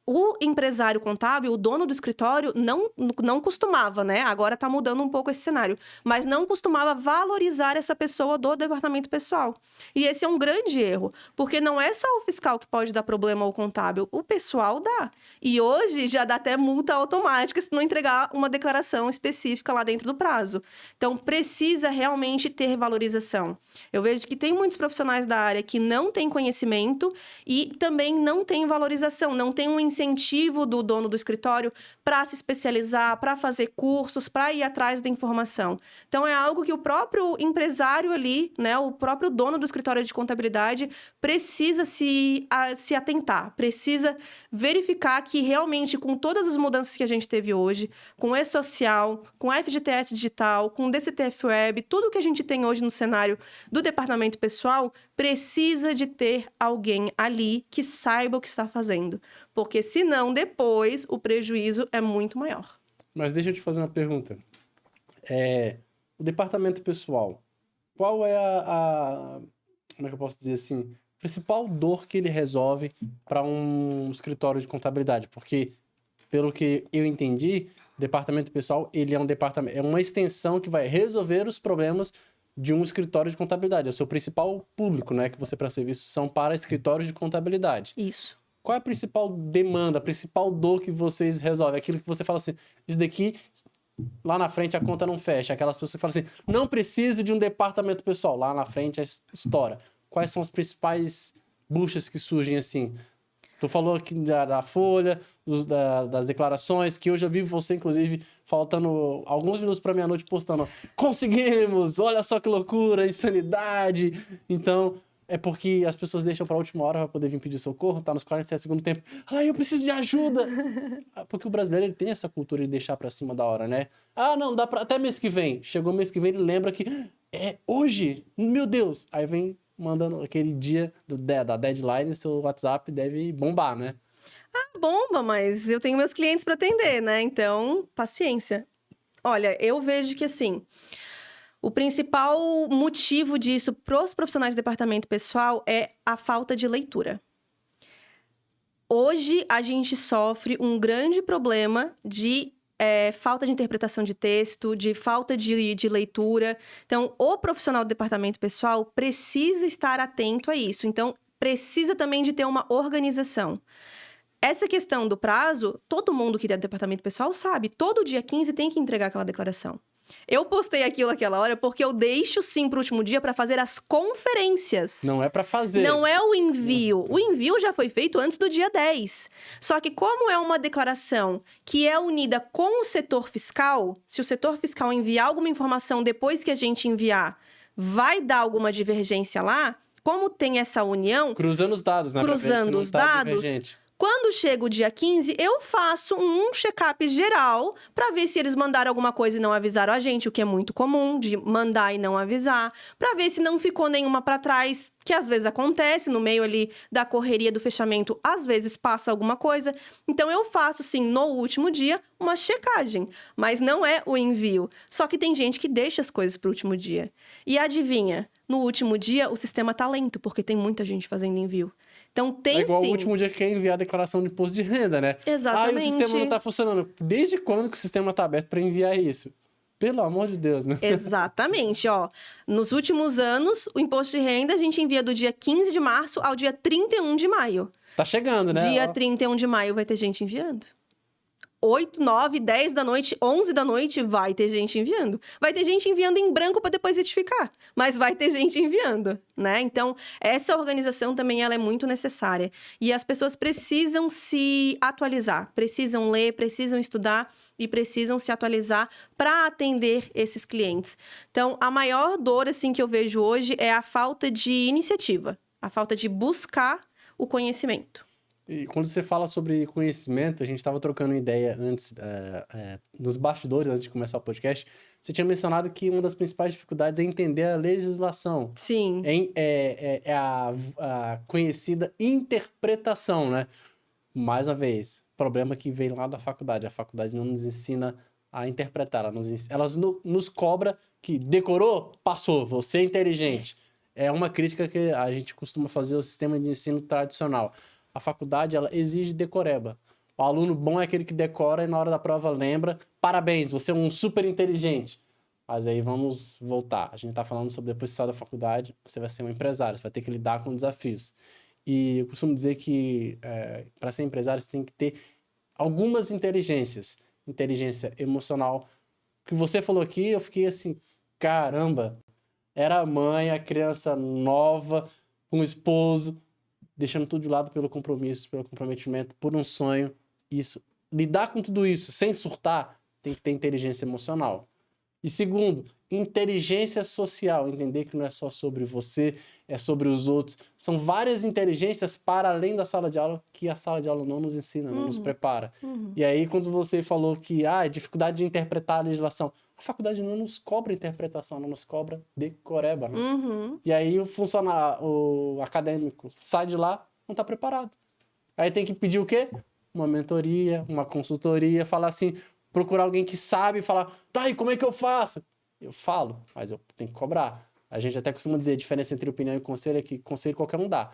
o empresário contábil, o dono do escritório, não costumava, né? Agora está mudando um pouco esse cenário. Mas não costumava valorizar essa pessoa do departamento pessoal. E esse é um grande erro. Porque não é só o fiscal que pode dar problema ao contábil. O pessoal dá. E hoje já dá até multa automática se não entregar uma declaração específica lá dentro do prazo. Então, precisa realmente ter valorização. Eu vejo que tem muitos profissionais da área que não têm conhecimento e também não têm valorização, não tem um incentivo do dono do escritório para se especializar, para fazer cursos, para ir atrás da informação. Então, é algo que o próprio empresário ali, né, o próprio dono do escritório de contabilidade precisa se atentar, precisa verificar que realmente, com todas as mudanças que a gente teve hoje, com o E-Social, com o FGTS Digital, com o DCTF Web, tudo que a gente tem hoje no cenário do departamento pessoal, precisa de ter alguém ali que saiba o que está fazendo. Porque senão, depois, o prejuízo é muito maior. Mas deixa eu te fazer uma pergunta. O departamento pessoal, qual é como é que eu posso dizer assim, principal dor que ele resolve para um escritório de contabilidade? Porque, pelo que eu entendi, o departamento pessoal, ele é uma extensão que vai resolver os problemas de um escritório de contabilidade. É o seu principal público, né, que você presta serviço, são para escritórios de contabilidade. Isso. Qual é a principal demanda, a principal dor que vocês resolvem? Aquilo que você fala assim, isso daqui, lá na frente a conta não fecha. Aquelas pessoas que falam assim, não preciso de um departamento pessoal. Lá na frente a estoura. Quais são as principais buchas que surgem assim? Tu falou aqui da folha, das declarações, que eu já vi você, inclusive, faltando alguns minutos para meia-noite postando. Conseguimos! Olha só que loucura, insanidade! Então, é porque as pessoas deixam para a última hora para poder vir pedir socorro, tá nos 47 segundos do tempo. Ai, eu preciso de ajuda! Porque o brasileiro ele tem essa cultura de deixar para cima da hora, né? Ah, não, dá para até mês que vem. Chegou mês que vem, ele lembra que é hoje, meu Deus! Aí vem mandando aquele dia da deadline, seu WhatsApp deve bombar, né? Bomba, mas eu tenho meus clientes para atender, né? Então, paciência. Olha, eu vejo que assim, O principal motivo disso para os profissionais do departamento pessoal é a falta de leitura. Hoje, a gente sofre um grande problema de falta de interpretação de texto, de falta de leitura. Então, o profissional do departamento pessoal precisa estar atento a isso. Então, precisa também de ter uma organização. Essa questão do prazo, todo mundo que tem do departamento pessoal sabe. Todo dia 15 tem que entregar aquela declaração. Eu postei aquilo naquela hora porque eu deixo sim pro último dia para fazer as conferências. Não é para fazer. Não é o envio. O envio já foi feito antes do dia 10. Só que como é uma declaração que é unida com o setor fiscal, se o setor fiscal enviar alguma informação depois que a gente enviar, vai dar alguma divergência lá, como tem essa união... Cruzando os dados, né? Cruzando os dados... Quando chega o dia 15, eu faço um check-up geral para ver se eles mandaram alguma coisa e não avisaram a gente, o que é muito comum, de mandar e não avisar, para ver se não ficou nenhuma para trás, que às vezes acontece no meio ali da correria do fechamento, às vezes passa alguma coisa. Então eu faço sim no último dia uma checagem, mas não é o envio. Só que tem gente que deixa as coisas para o último dia. E adivinha, no último dia o sistema tá lento, porque tem muita gente fazendo envio. Então, tem sim. É igual o último dia que quer enviar a declaração de imposto de renda, né? Exatamente. O sistema não tá funcionando. Desde quando que o sistema tá aberto para enviar isso? Pelo amor de Deus, né? Exatamente, ó. Nos últimos anos, o imposto de renda a gente envia do dia 15 de março ao dia 31 de maio. Tá chegando, né? Dia 31 de maio vai ter gente enviando. 8, 9, 10 da noite, 11 da noite, vai ter gente enviando. Vai ter gente enviando em branco para depois retificar, mas vai ter gente enviando, né? Então, essa organização também ela é muito necessária. E as pessoas precisam se atualizar, precisam ler, precisam estudar e precisam se atualizar para atender esses clientes. Então, a maior dor assim que eu vejo hoje é a falta de iniciativa, a falta de buscar o conhecimento. E quando você fala sobre conhecimento, a gente estava trocando ideia antes, nos bastidores, antes de começar o podcast, você tinha mencionado que uma das principais dificuldades é entender a legislação. Sim. É a conhecida interpretação, né? Mais uma vez, problema que vem lá da faculdade. A faculdade não nos ensina a interpretar, ela nos cobra que decorou, passou, você é inteligente. É uma crítica que a gente costuma fazer ao sistema de ensino tradicional. A faculdade, ela exige decoreba. O aluno bom é aquele que decora e na hora da prova lembra. Parabéns, você é um super inteligente. Mas aí vamos voltar. A gente tá falando sobre depois de sair da faculdade, você vai ser um empresário, você vai ter que lidar com desafios. E eu costumo dizer que para ser empresário você tem que ter algumas inteligências. Inteligência emocional. O que você falou aqui, eu fiquei assim, caramba. Era a mãe, a criança nova, com o esposo, deixando tudo de lado pelo compromisso, pelo comprometimento, por um sonho. Isso. Lidar com tudo isso sem surtar, tem que ter inteligência emocional. E segundo, inteligência social. Entender que não é só sobre você, é sobre os outros. São várias inteligências para além da sala de aula que a sala de aula não nos ensina, não nos prepara. E aí, quando você falou que dificuldade de interpretar a legislação, a faculdade não nos cobra interpretação, não nos cobra decoreba, né? E aí o acadêmico sai de lá, não está preparado. Aí tem que pedir o quê? Uma mentoria, uma consultoria, falar assim, procurar alguém que sabe, falar, tá, e como é que eu faço? Eu falo, mas eu tenho que cobrar. A gente até costuma dizer, a diferença entre opinião e conselho é que conselho qualquer um dá.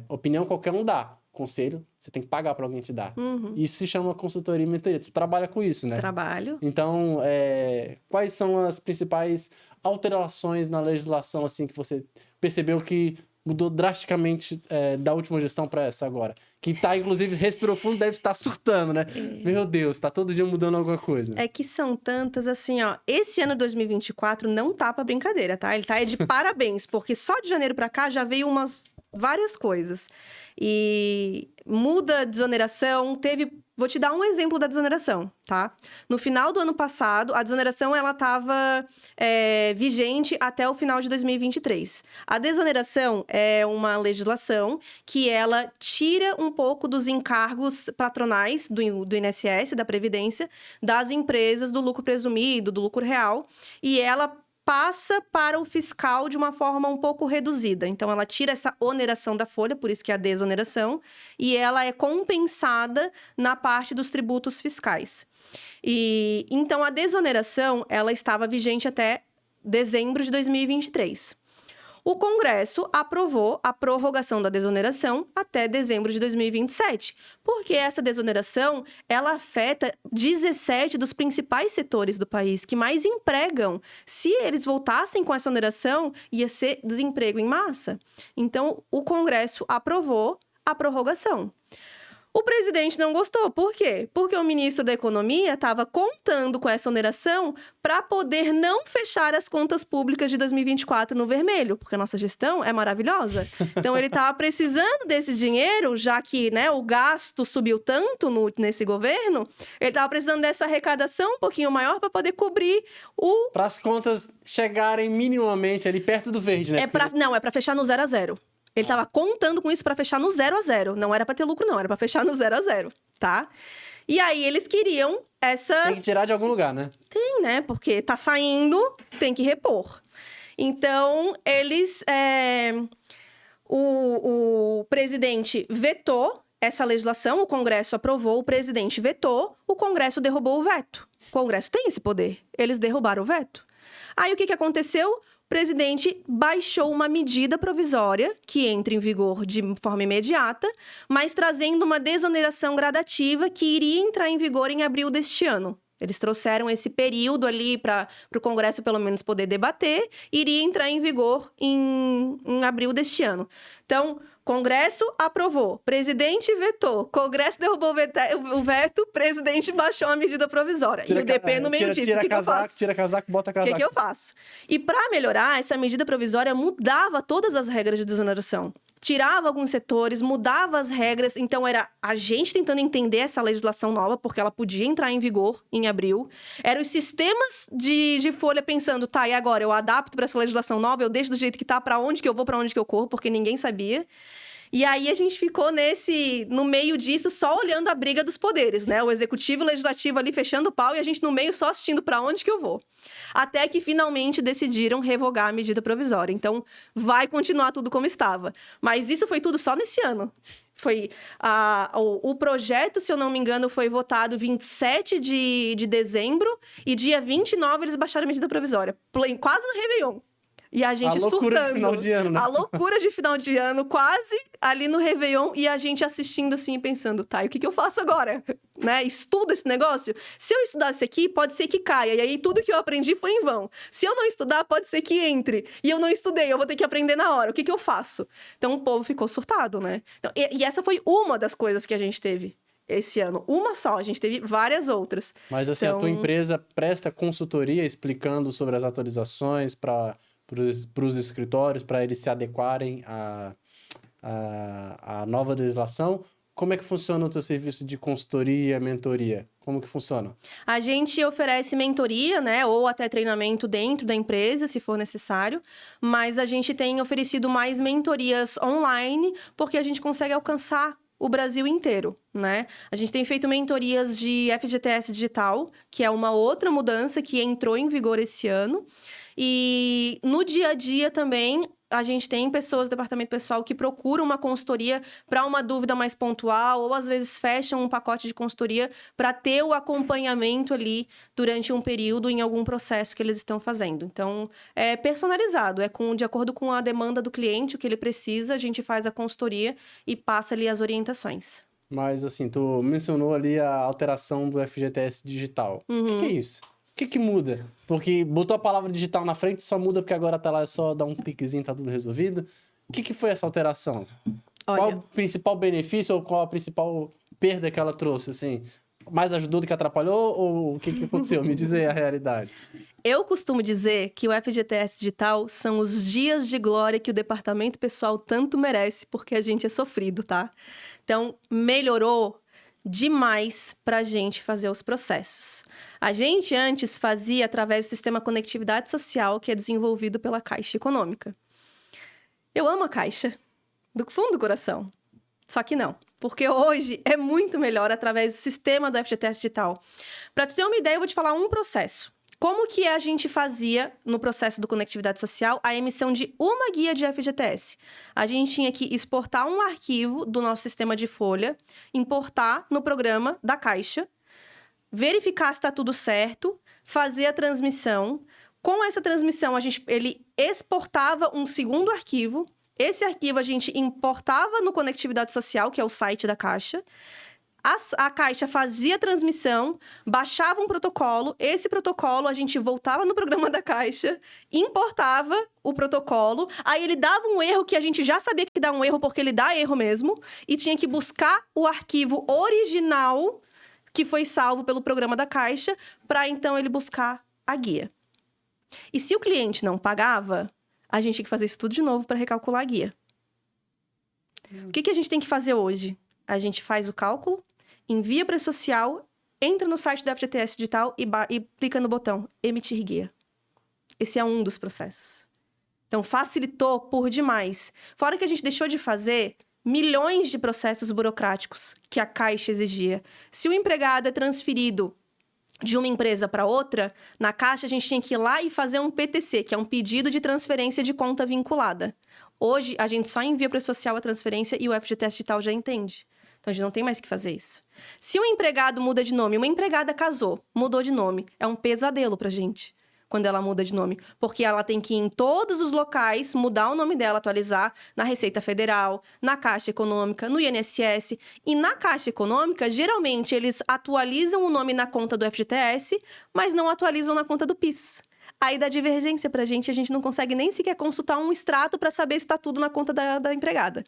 Opinião qualquer um dá. Conselho, você tem que pagar para alguém te dar. Isso se chama consultoria e mentoria. Tu trabalha com isso, né? Trabalho. Então, quais são as principais alterações na legislação, assim, que você percebeu que mudou drasticamente da última gestão para essa agora? Que tá, inclusive, respirou fundo, deve estar surtando, né? Meu Deus, tá todo dia mudando alguma coisa. É que são tantas, assim, ó. Esse ano 2024 não tá pra brincadeira, tá? Ele tá de parabéns, porque só de janeiro pra cá já veio várias coisas. E muda a desoneração, Vou te dar um exemplo da desoneração, tá? No final do ano passado, a desoneração, ela estava vigente até o final de 2023. A desoneração é uma legislação que ela tira um pouco dos encargos patronais do INSS, da Previdência, das empresas do lucro presumido, do lucro real, e ela passa para o fiscal de uma forma um pouco reduzida. Então, ela tira essa oneração da folha, por isso que é a desoneração, e ela é compensada na parte dos tributos fiscais. E então, a desoneração, ela estava vigente até dezembro de 2023. O Congresso aprovou a prorrogação da desoneração até dezembro de 2027, porque essa desoneração, ela afeta 17 dos principais setores do país que mais empregam. Se eles voltassem com essa oneração, ia ser desemprego em massa. Então, o Congresso aprovou a prorrogação. O presidente não gostou. Por quê? Porque o ministro da Economia estava contando com essa oneração para poder não fechar as contas públicas de 2024 no vermelho, porque a nossa gestão é maravilhosa. Então, ele estava precisando desse dinheiro, já que, né, o gasto subiu tanto nesse governo, ele estava precisando dessa arrecadação um pouquinho maior para poder cobrir o... Para as contas chegarem minimamente ali perto do verde, né? Não, é para fechar no 0 a 0. Ele estava contando com isso para fechar no 0 a 0. Não era para ter lucro, não. Era para fechar no 0 a 0, tá? E aí, eles queriam essa... Tem que tirar de algum lugar, né? Tem, né? Porque tá saindo, tem que repor. Então, eles... O presidente vetou essa legislação, o Congresso aprovou, o presidente vetou, o Congresso derrubou o veto. O Congresso tem esse poder. Eles derrubaram o veto. Aí, o que aconteceu? O presidente baixou uma medida provisória que entra em vigor de forma imediata, mas trazendo uma desoneração gradativa que iria entrar em vigor em abril deste ano. Eles trouxeram esse período ali para o Congresso, pelo menos, poder debater, e iria entrar em vigor em abril deste ano. Então, Congresso aprovou, presidente vetou, Congresso derrubou o veto, presidente baixou a medida provisória. E o DP no meio disso, o que eu faço? Tira casaco, bota casaco. O que eu faço? E para melhorar, essa medida provisória mudava todas as regras de desoneração. Tirava alguns setores, mudava as regras. Então, era a gente tentando entender essa legislação nova, porque ela podia entrar em vigor em abril. Eram os sistemas de folha pensando, tá, e agora? Eu adapto para essa legislação nova, eu deixo do jeito que tá, para onde que eu vou, para onde que eu corro, porque ninguém sabia. E aí, a gente ficou no meio disso, só olhando a briga dos poderes, né? O executivo e o legislativo ali fechando o pau e a gente no meio só assistindo para onde que eu vou. Até que finalmente decidiram revogar a medida provisória. Então, vai continuar tudo como estava. Mas isso foi tudo só nesse ano. O projeto, se eu não me engano, foi votado 27 de dezembro e dia 29 eles baixaram a medida provisória. Quase no Réveillon. E a gente surtando. A loucura de final de ano, né? A loucura de final de ano, quase ali no Réveillon, e a gente assistindo assim e pensando, tá, e o que eu faço agora? Né? Estudo esse negócio? Se eu estudar isso aqui, pode ser que caia, e aí tudo que eu aprendi foi em vão. Se eu não estudar, pode ser que entre, e eu não estudei, eu vou ter que aprender na hora. O que eu faço? Então, o povo ficou surtado, né? Então, e essa foi uma das coisas que a gente teve esse ano. Uma só, a gente teve várias outras. Mas assim, a tua empresa presta consultoria explicando sobre as atualizações para os escritórios, para eles se adequarem à nova legislação? Como é que funciona o teu serviço de consultoria, mentoria? Como que funciona? A gente oferece mentoria, né, ou até treinamento dentro da empresa, se for necessário, mas a gente tem oferecido mais mentorias online, porque a gente consegue alcançar o Brasil inteiro, né? A gente tem feito mentorias de FGTS digital, que é uma outra mudança que entrou em vigor esse ano. E no dia a dia também, a gente tem pessoas do departamento pessoal que procuram uma consultoria para uma dúvida mais pontual, ou às vezes fecham um pacote de consultoria para ter o acompanhamento ali durante um período em algum processo que eles estão fazendo. Então, é personalizado, de acordo com a demanda do cliente, o que ele precisa, a gente faz a consultoria e passa ali as orientações. Mas assim, tu mencionou ali a alteração do FGTS digital. O que é isso? O que muda? Porque botou a palavra digital na frente, só muda porque agora tá lá, é só dar um cliquezinho, tá tudo resolvido. O que foi essa alteração? Olha... Qual o principal benefício ou qual a principal perda que ela trouxe, assim? Mais ajudou do que atrapalhou ou o que aconteceu? Me diz aí a realidade. Eu costumo dizer que o FGTS digital são os dias de glória que o departamento pessoal tanto merece, porque a gente é sofrido, tá? Então, melhorou demais para a gente fazer os processos. A gente antes fazia através do sistema Conectividade Social, que é desenvolvido pela Caixa Econômica. Eu amo a Caixa, do fundo do coração. Só que não, porque hoje é muito melhor através do sistema do FGTS digital. Para tu ter uma ideia, eu vou te falar um processo. Como que a gente fazia, no processo do Conectividade Social, a emissão de uma guia de FGTS? A gente tinha que exportar um arquivo do nosso sistema de folha, importar no programa da Caixa, verificar se está tudo certo, fazer a transmissão, Com essa transmissão, ele exportava um segundo arquivo. Esse arquivo a gente importava no Conectividade Social, que é o site da Caixa. A Caixa fazia a transmissão, baixava um protocolo. Esse protocolo a gente voltava no programa da Caixa, importava o protocolo. Aí ele dava um erro que a gente já sabia que dá um erro, porque ele dá erro mesmo. E tinha que buscar o arquivo original que foi salvo pelo programa da Caixa, para então ele buscar a guia. E se o cliente não pagava, a gente tinha que fazer isso tudo de novo para recalcular a guia. O que a gente tem que fazer hoje? A gente faz o cálculo, envia para a social, entra no site do FGTS Digital e clica no botão emitir guia. Esse é um dos processos. Então, facilitou por demais. Fora que a gente deixou de fazer milhões de processos burocráticos que a Caixa exigia. Se o empregado é transferido de uma empresa para outra, na Caixa a gente tinha que ir lá e fazer um PTC, que é um pedido de transferência de conta vinculada. Hoje, a gente só envia para a social a transferência e o FGTS Digital já entende. Então, a gente não tem mais que fazer isso. Se um empregado muda de nome, uma empregada casou, mudou de nome, é um pesadelo pra gente quando ela muda de nome. Porque ela tem que ir em todos os locais, mudar o nome dela, atualizar na Receita Federal, na Caixa Econômica, no INSS. E na Caixa Econômica, geralmente, eles atualizam o nome na conta do FGTS, mas não atualizam na conta do PIS. Aí dá divergência pra gente, a gente não consegue nem sequer consultar um extrato para saber se está tudo na conta da empregada.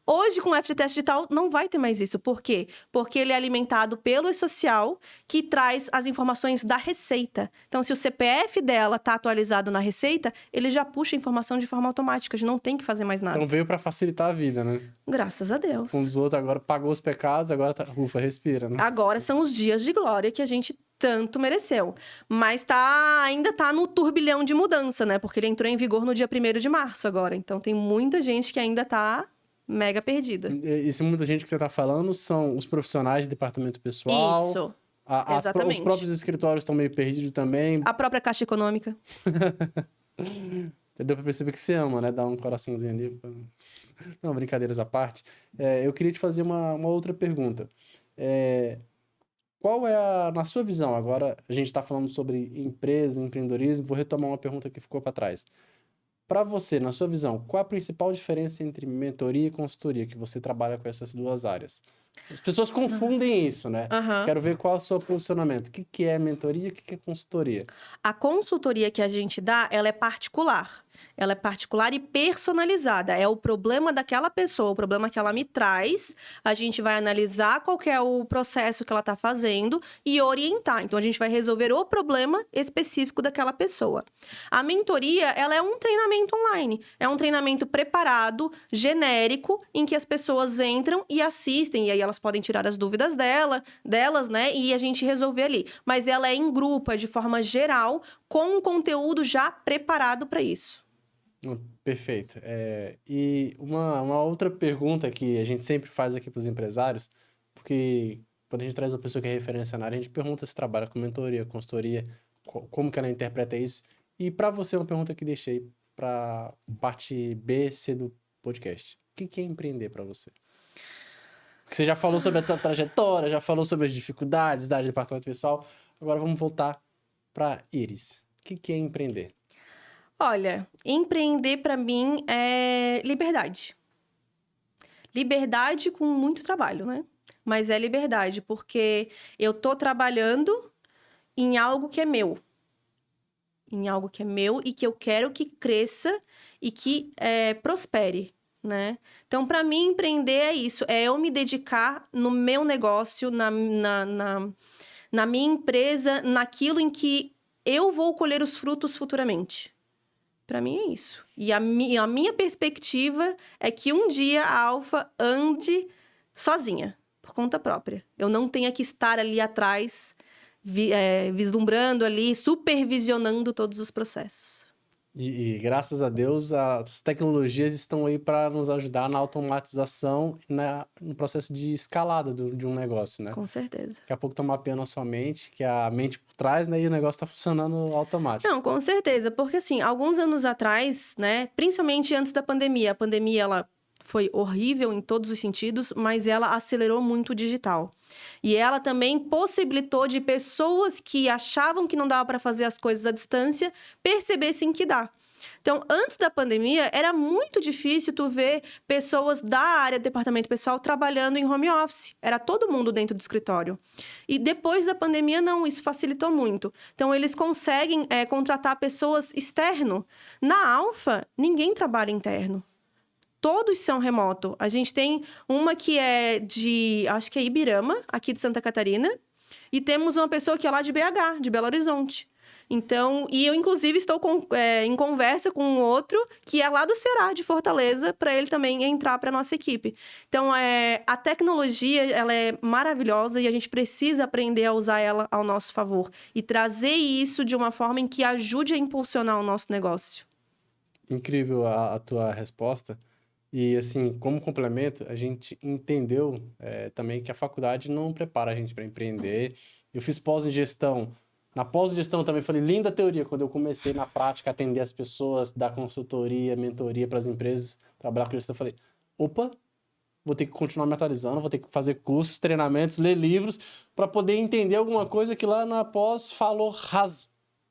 Hoje, com o FGTS Digital, não vai ter mais isso. Por quê? Porque ele é alimentado pelo E-Social, que traz as informações da Receita. Então, se o CPF dela está atualizado na Receita, ele já puxa a informação de forma automática. A gente não tem que fazer mais nada. Então veio para facilitar a vida, né? Graças a Deus. Um dos outros agora pagou os pecados, agora tá, ufa, respira, né? Agora são os dias de glória que a gente tanto mereceu. Mas ainda tá no turbilhão de mudança, né? Porque ele entrou em vigor no dia 1º de março agora. Então, tem muita gente que ainda tá mega perdida. E se muita gente que você tá falando são os profissionais de departamento pessoal. Isso. Os próprios escritórios estão meio perdidos também. A própria Caixa Econômica. Deu pra perceber que você ama, né? Dá um coraçãozinho ali. Não, brincadeiras à parte. Eu queria te fazer uma outra pergunta. Qual é na sua visão, agora a gente está falando sobre empresa, empreendedorismo, vou retomar uma pergunta que ficou para trás. Para você, na sua visão, qual a principal diferença entre mentoria e consultoria, que você trabalha com essas duas áreas? As pessoas confundem isso, né? Quero ver qual é o seu posicionamento. O que é mentoria e o que é consultoria? A consultoria que a gente dá, ela é particular. Ela é particular e personalizada. É o problema daquela pessoa, o problema que ela me traz. A gente vai analisar qual que é o processo que ela está fazendo e orientar. Então, a gente vai resolver o problema específico daquela pessoa. A mentoria, ela é um treinamento online. É um treinamento preparado, genérico, em que as pessoas entram e assistem. E aí, elas podem tirar as dúvidas delas, né? E a gente resolver ali. Mas ela é em grupo, é de forma geral, com um conteúdo já preparado para isso. Perfeito. E uma outra pergunta que a gente sempre faz aqui para os empresários, porque quando a gente traz uma pessoa que é referência na área, a gente pergunta se trabalha com mentoria, consultoria, como que ela interpreta isso. E para você, uma pergunta que deixei para parte B, C do podcast. O que é empreender para você? Porque você já falou sobre a tua trajetória, já falou sobre as dificuldades da área de departamento pessoal. Agora vamos voltar para Iris. O que é empreender? Olha, empreender para mim é liberdade. Liberdade com muito trabalho, né? Mas é liberdade, porque eu tô trabalhando em algo que é meu. Em algo que é meu e que eu quero que cresça e que prospere, né? Então, para mim, empreender é isso. É eu me dedicar no meu negócio, na minha empresa, naquilo em que eu vou colher os frutos futuramente. Para mim é isso. E a minha perspectiva é que um dia a Alfa ande sozinha, por conta própria. Eu não tenha que estar ali atrás, vislumbrando ali, supervisionando todos os processos. E graças a Deus, as tecnologias estão aí para nos ajudar na automatização e no processo de escalada de um negócio, né? Com certeza. Daqui a pouco tá mapeando a sua mente, que é a mente por trás, né? E o negócio tá funcionando automático. Não, com certeza. Porque, assim, alguns anos atrás, né? Principalmente antes da pandemia. A pandemia, ela foi horrível em todos os sentidos, mas ela acelerou muito o digital. E ela também possibilitou de pessoas que achavam que não dava para fazer as coisas à distância, percebessem que dá. Então, antes da pandemia, era muito difícil tu ver pessoas da área do departamento pessoal trabalhando em home office. Era todo mundo dentro do escritório. E depois da pandemia, não, isso facilitou muito. Então, eles conseguem contratar pessoas externo. Na Alfa, ninguém trabalha interno. Todos são remoto. A gente tem uma que é acho que é Ibirama, aqui de Santa Catarina. E temos uma pessoa que é lá de BH, de Belo Horizonte. Então, e eu, inclusive, estou em conversa com um outro que é lá do Ceará, de Fortaleza, para ele também entrar para a nossa equipe. Então, a tecnologia, ela é maravilhosa e a gente precisa aprender a usar ela ao nosso favor. E trazer isso de uma forma em que ajude a impulsionar o nosso negócio. Incrível a tua resposta. E, assim, como complemento, a gente entendeu também que a faculdade não prepara a gente para empreender. Eu fiz pós em gestão. Na pós-gestão também falei, linda teoria, quando eu comecei na prática a atender as pessoas, dar consultoria, mentoria para as empresas, trabalhar com gestão, eu falei, opa, vou ter que continuar me atualizando, vou ter que fazer cursos, treinamentos, ler livros, para poder entender alguma coisa que lá na pós falou raso,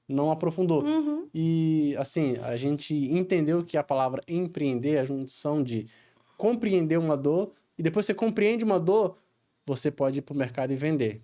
não aprofundou. Uhum. E, assim, a gente entendeu que a palavra empreender é a junção de compreender uma dor, e depois você compreende uma dor, você pode ir para o mercado e vender.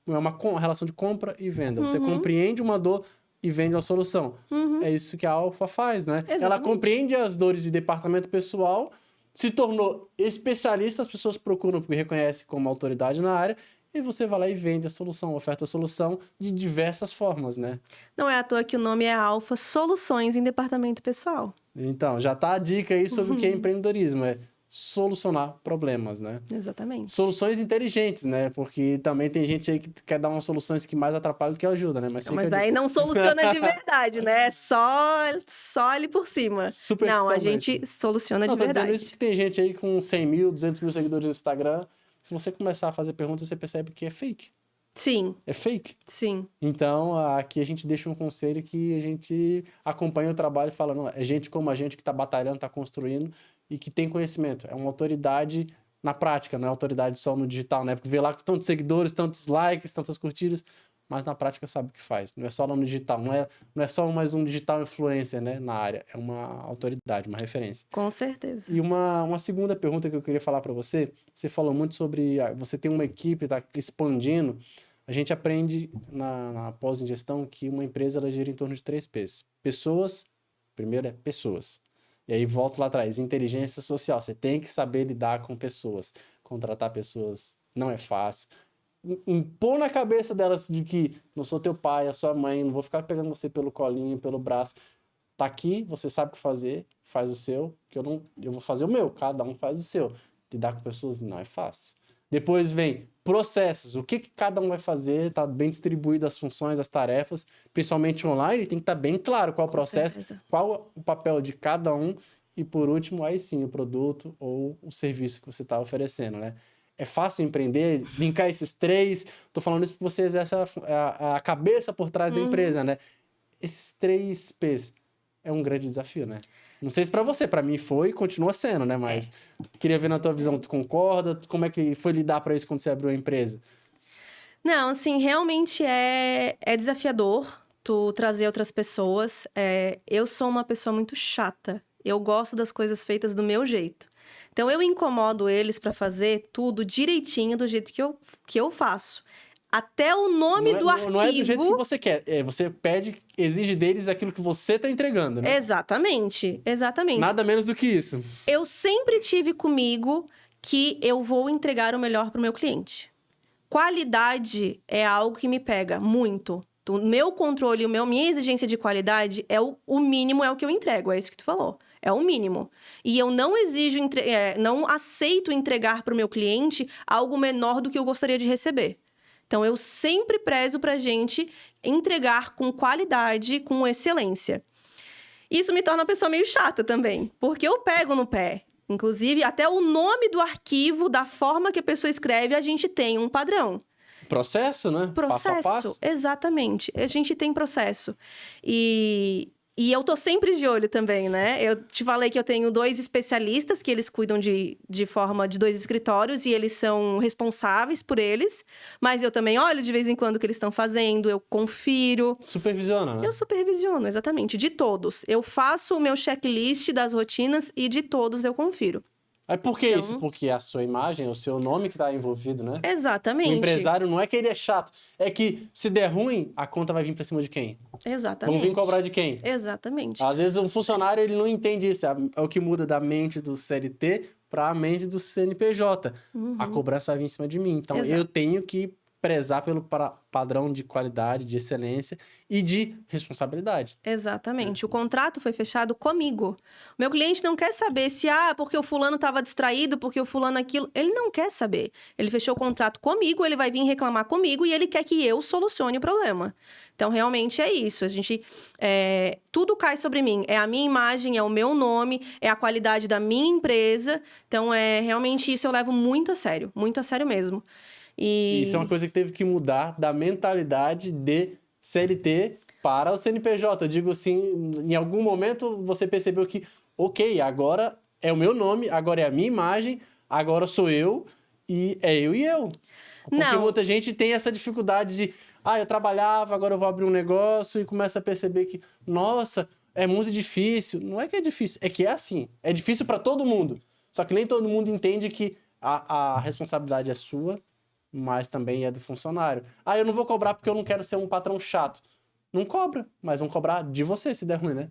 É uma relação de compra e venda. Você compreende uma dor e vende uma solução. É isso que a Alfa faz, né? Exatamente. Ela compreende as dores de departamento pessoal, se tornou especialista, as pessoas procuram porque reconhecem como autoridade na área, e você vai lá e vende a solução, oferta a solução de diversas formas, né? Não é à toa que o nome é Alfa Soluções em Departamento Pessoal. Então, já tá a dica aí sobre o que é empreendedorismo, solucionar problemas, né? Exatamente. Soluções inteligentes, né? Porque também tem gente aí que quer dar umas soluções que mais atrapalham do que ajuda, né? Mas aí não soluciona de verdade, né? Só ali por cima. Não, a gente soluciona de verdade. Tô dizendo isso porque tem gente aí com 100 mil, 200 mil seguidores no Instagram. Se você começar a fazer perguntas, você percebe que é fake. Sim. É fake. Sim. Então, aqui a gente deixa um conselho que a gente acompanha o trabalho e fala, não, é gente como a gente que tá batalhando, tá construindo e que tem conhecimento. É uma autoridade na prática, não é autoridade só no digital, né? Porque vê lá com tantos seguidores, tantos likes, tantas curtidas, mas na prática sabe o que faz. Não é só lá no digital, não é só mais um digital influencer, né, na área. É uma autoridade, uma referência. Com certeza. E uma segunda pergunta que eu queria falar para você, você falou muito sobre, você tem uma equipe, tá expandindo. A gente aprende na pós-gestão que uma empresa ela gira em torno de 3 P's. Pessoas, primeiro é pessoas. E aí volto lá atrás, inteligência social. Você tem que saber lidar com pessoas. Contratar pessoas não é fácil. Impor na cabeça delas de que não sou teu pai, a sua mãe, não vou ficar pegando você pelo colinho, pelo braço. Tá aqui, você sabe o que fazer, faz o seu, que eu vou fazer o meu, cada um faz o seu. Lidar com pessoas não é fácil. Depois vem processos, o que cada um vai fazer, tá bem distribuído as funções, as tarefas, principalmente online, tem que estar bem claro qual o processo, qual o papel de cada um e, por último, aí sim, o produto ou o serviço que você está oferecendo, né? É fácil empreender, linkar esses 3, tô falando isso porque você exerce a cabeça por trás da empresa, né? Esses 3 P's é um grande desafio, né? Não sei se para você, para mim foi e continua sendo, né? Mas queria ver na tua visão, tu concorda? Como é que foi lidar para isso quando você abriu a empresa? Não, assim, realmente é desafiador tu trazer outras pessoas. Eu sou uma pessoa muito chata. Eu gosto das coisas feitas do meu jeito. Então, eu incomodo eles para fazer tudo direitinho do jeito que eu faço. Até o nome do arquivo... Não é do jeito que você quer. Você pede, exige deles aquilo que você está entregando, né? Exatamente. Nada menos do que isso. Eu sempre tive comigo que eu vou entregar o melhor para o meu cliente. Qualidade é algo que me pega muito. O meu controle, minha exigência de qualidade é o mínimo, é o que eu entrego. É isso que tu falou. É o mínimo. E eu não exijo, não aceito entregar para o meu cliente algo menor do que eu gostaria de receber. Então, eu sempre prezo pra gente entregar com qualidade, com excelência. Isso me torna uma pessoa meio chata também, porque eu pego no pé. Inclusive, até o nome do arquivo, da forma que a pessoa escreve, a gente tem um padrão. Processo, né? Processo, passo a passo. Exatamente. A gente tem processo. E E eu tô sempre de olho também, né? Eu te falei que eu tenho 2 especialistas que eles cuidam de forma de 2 escritórios e eles são responsáveis por eles. Mas eu também olho de vez em quando o que eles estão fazendo, eu confiro. Supervisiona, né? Eu supervisiono, exatamente, de todos. Eu faço o meu checklist das rotinas e de todos eu confiro. Aí por que isso? Então, Porque a sua imagem, é o seu nome que tá envolvido, né? O exatamente. empresário não é que ele é chato, é que se der ruim, a conta vai vir pra cima de quem? Vão vir Exatamente. cobrar de quem? Exatamente. Às vezes um funcionário ele não entende isso, é o que muda da mente do CLT para a mente do CNPJ. A cobrança vai vir em cima de mim. Então eu Exato. tenho que prezar pelo padrão de qualidade, de excelência e de responsabilidade. Exatamente. O contrato foi fechado comigo. O meu cliente não quer saber se, porque o fulano estava distraído, porque o fulano aquilo. Ele não quer saber. Ele fechou o contrato comigo, ele vai vir reclamar comigo e ele quer que eu solucione o problema. Então, realmente é isso. A gente. Tudo cai sobre mim. É a minha imagem, é o meu nome, é a qualidade da minha empresa. Então, realmente isso eu levo muito a sério mesmo. Isso é uma coisa que teve que mudar da mentalidade de CLT para o CNPJ. Eu digo assim, em algum momento você percebeu que, ok, agora é o meu nome, agora é a minha imagem, agora sou eu e é eu e eu. Porque Não. muita gente tem essa dificuldade de, eu trabalhava, agora eu vou abrir um negócio e começa a perceber que, nossa, é muito difícil. Não é que é difícil, é que é assim. É difícil para todo mundo. Só que nem todo mundo entende que a responsabilidade é sua, mas também é do funcionário. Eu não vou cobrar porque eu não quero ser um patrão chato. Não cobra, mas vão cobrar de você se der ruim, né?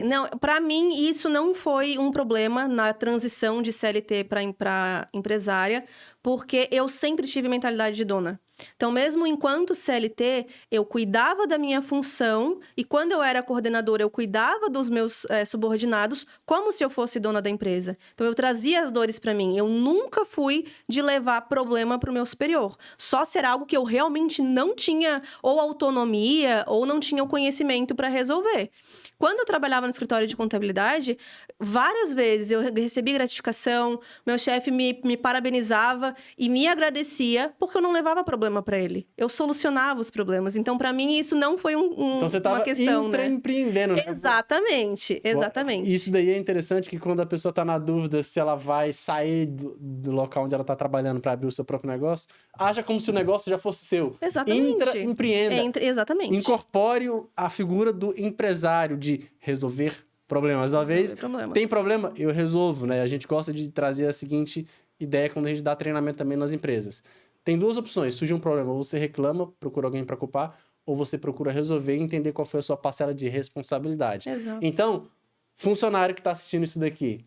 Não, para mim isso não foi um problema na transição de CLT para empresária, porque eu sempre tive mentalidade de dona. Então, mesmo enquanto CLT, eu cuidava da minha função e quando eu era coordenadora, eu cuidava dos meus subordinados como se eu fosse dona da empresa. Então, eu trazia as dores para mim. Eu nunca fui de levar problema para o meu superior. Só ser algo que eu realmente não tinha ou autonomia ou não tinha o conhecimento para resolver. Quando eu trabalhava no escritório de contabilidade, várias vezes eu recebi gratificação, meu chefe me parabenizava e me agradecia porque eu não levava problema para ele. Eu solucionava os problemas. Então, para mim, isso não foi Então você uma estava questão, né? empreendendo, né? Exatamente, exatamente. Isso daí é interessante que quando a pessoa está na dúvida se ela vai sair do local onde ela está trabalhando para abrir o seu próprio negócio, acha como se o negócio já fosse seu. Exatamente. Empreenda. Exatamente. Incorpore a figura do empresário, de resolver problemas. Uma vez tem problema, eu resolvo, né? A gente gosta de trazer a seguinte ideia quando a gente dá treinamento também nas empresas. Tem 2 opções. Surge um problema, ou você reclama, procura alguém para culpar, ou você procura resolver e entender qual foi a sua parcela de responsabilidade. Exato. Então, funcionário que está assistindo isso daqui,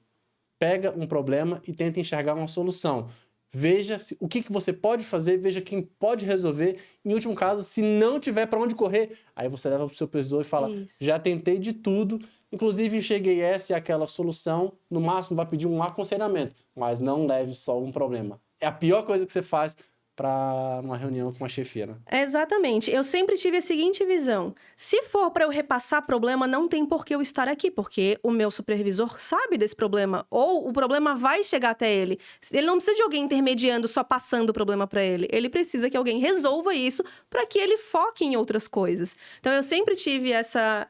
pega um problema e tenta enxergar uma solução. Veja o que você pode fazer, veja quem pode resolver. Em último caso, se não tiver para onde correr, aí você leva para o seu supervisor e fala, já tentei de tudo, inclusive cheguei a essa e aquela solução, no máximo vai pedir um aconselhamento, mas não leve só um problema. É a pior coisa que você faz para uma reunião com a chefia, né? Exatamente. Eu sempre tive a seguinte visão. Se for para eu repassar problema, não tem por que eu estar aqui, porque o meu supervisor sabe desse problema, ou o problema vai chegar até ele. Ele não precisa de alguém intermediando, só passando o problema para ele. Ele precisa que alguém resolva isso para que ele foque em outras coisas. Então, eu sempre tive essa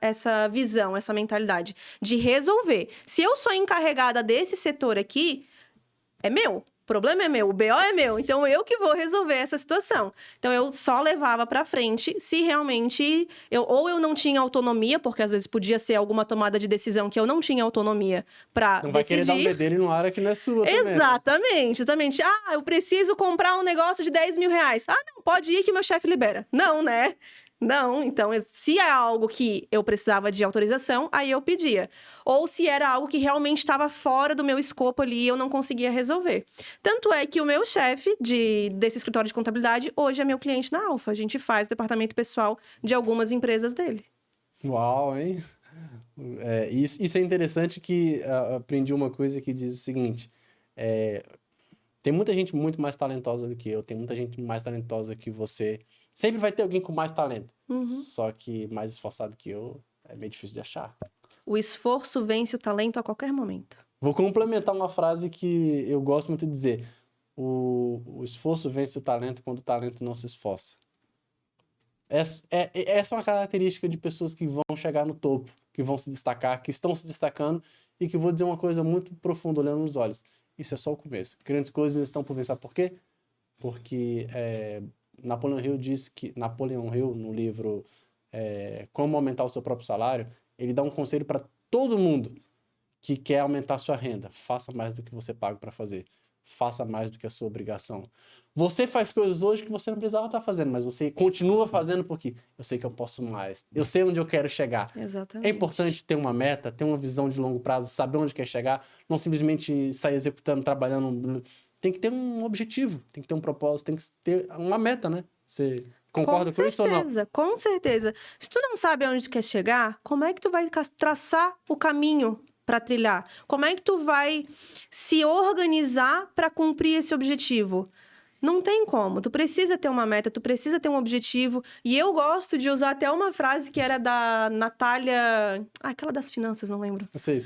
visão, essa mentalidade de resolver. Se eu sou encarregada desse setor aqui, é meu. O problema é meu, o BO é meu, então eu que vou resolver essa situação. Então eu só levava pra frente se realmente ou eu não tinha autonomia, porque às vezes podia ser alguma tomada de decisão que eu não tinha autonomia pra decidir. Não vai querer dar um bedelho numa área que não é sua também. Exatamente, exatamente. Eu preciso comprar um negócio de 10 mil reais. Não, pode ir que meu chefe libera. Não, né? Não, então, se é algo que eu precisava de autorização, aí eu pedia. Ou se era algo que realmente estava fora do meu escopo ali e eu não conseguia resolver. Tanto é que o meu chefe desse escritório de contabilidade hoje é meu cliente na Alfa. A gente faz o departamento pessoal de algumas empresas dele. Uau, hein? Isso é interessante que aprendi uma coisa que diz o seguinte... tem muita gente muito mais talentosa do que eu, tem muita gente mais talentosa que você. Sempre vai ter alguém com mais talento. Só que mais esforçado que eu é meio difícil de achar. O esforço vence o talento a qualquer momento. Vou complementar uma frase que eu gosto muito de dizer. O esforço vence o talento quando o talento não se esforça. Essa é uma característica de pessoas que vão chegar no topo. que vão se destacar, que estão se destacando e que vou dizer uma coisa muito profunda olhando nos olhos. Isso é só o começo. Grandes coisas estão por vir. Sabe por quê? Porque Napoleon Hill, no livro Como Aumentar o Seu Próprio Salário, ele dá um conselho para todo mundo que quer aumentar a sua renda. Faça mais do que você paga para fazer. Faça mais do que a sua obrigação. Você faz coisas hoje que você não precisava estar fazendo, mas você continua fazendo porque eu sei que eu posso mais. Eu sei onde eu quero chegar. Exatamente. É importante ter uma meta, ter uma visão de longo prazo, saber onde quer chegar, não simplesmente sair executando, trabalhando. Tem que ter um objetivo, tem que ter um propósito, tem que ter uma meta, né? Você concorda com isso ou não? Com certeza. Se tu não sabe aonde tu quer chegar, como é que tu vai traçar o caminho para trilhar? Como é que tu vai se organizar para cumprir esse objetivo? Não tem como. Tu precisa ter uma meta, tu precisa ter um objetivo. E eu gosto de usar até uma frase que era da Natália... aquela das finanças, não lembro. Sei.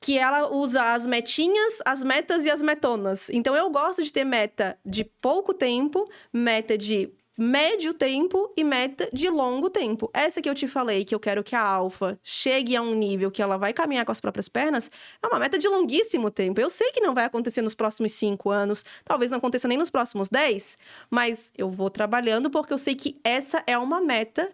Que ela usa as metinhas, as metas e as metonas. Então, eu gosto de ter meta de pouco tempo, meta de médio tempo e meta de longo tempo. Essa que eu te falei, que eu quero que a Alfa chegue a um nível que ela vai caminhar com as próprias pernas, é uma meta de longuíssimo tempo. Eu sei que não vai acontecer nos próximos 5 anos, talvez não aconteça nem nos próximos 10, mas eu vou trabalhando porque eu sei que essa é uma meta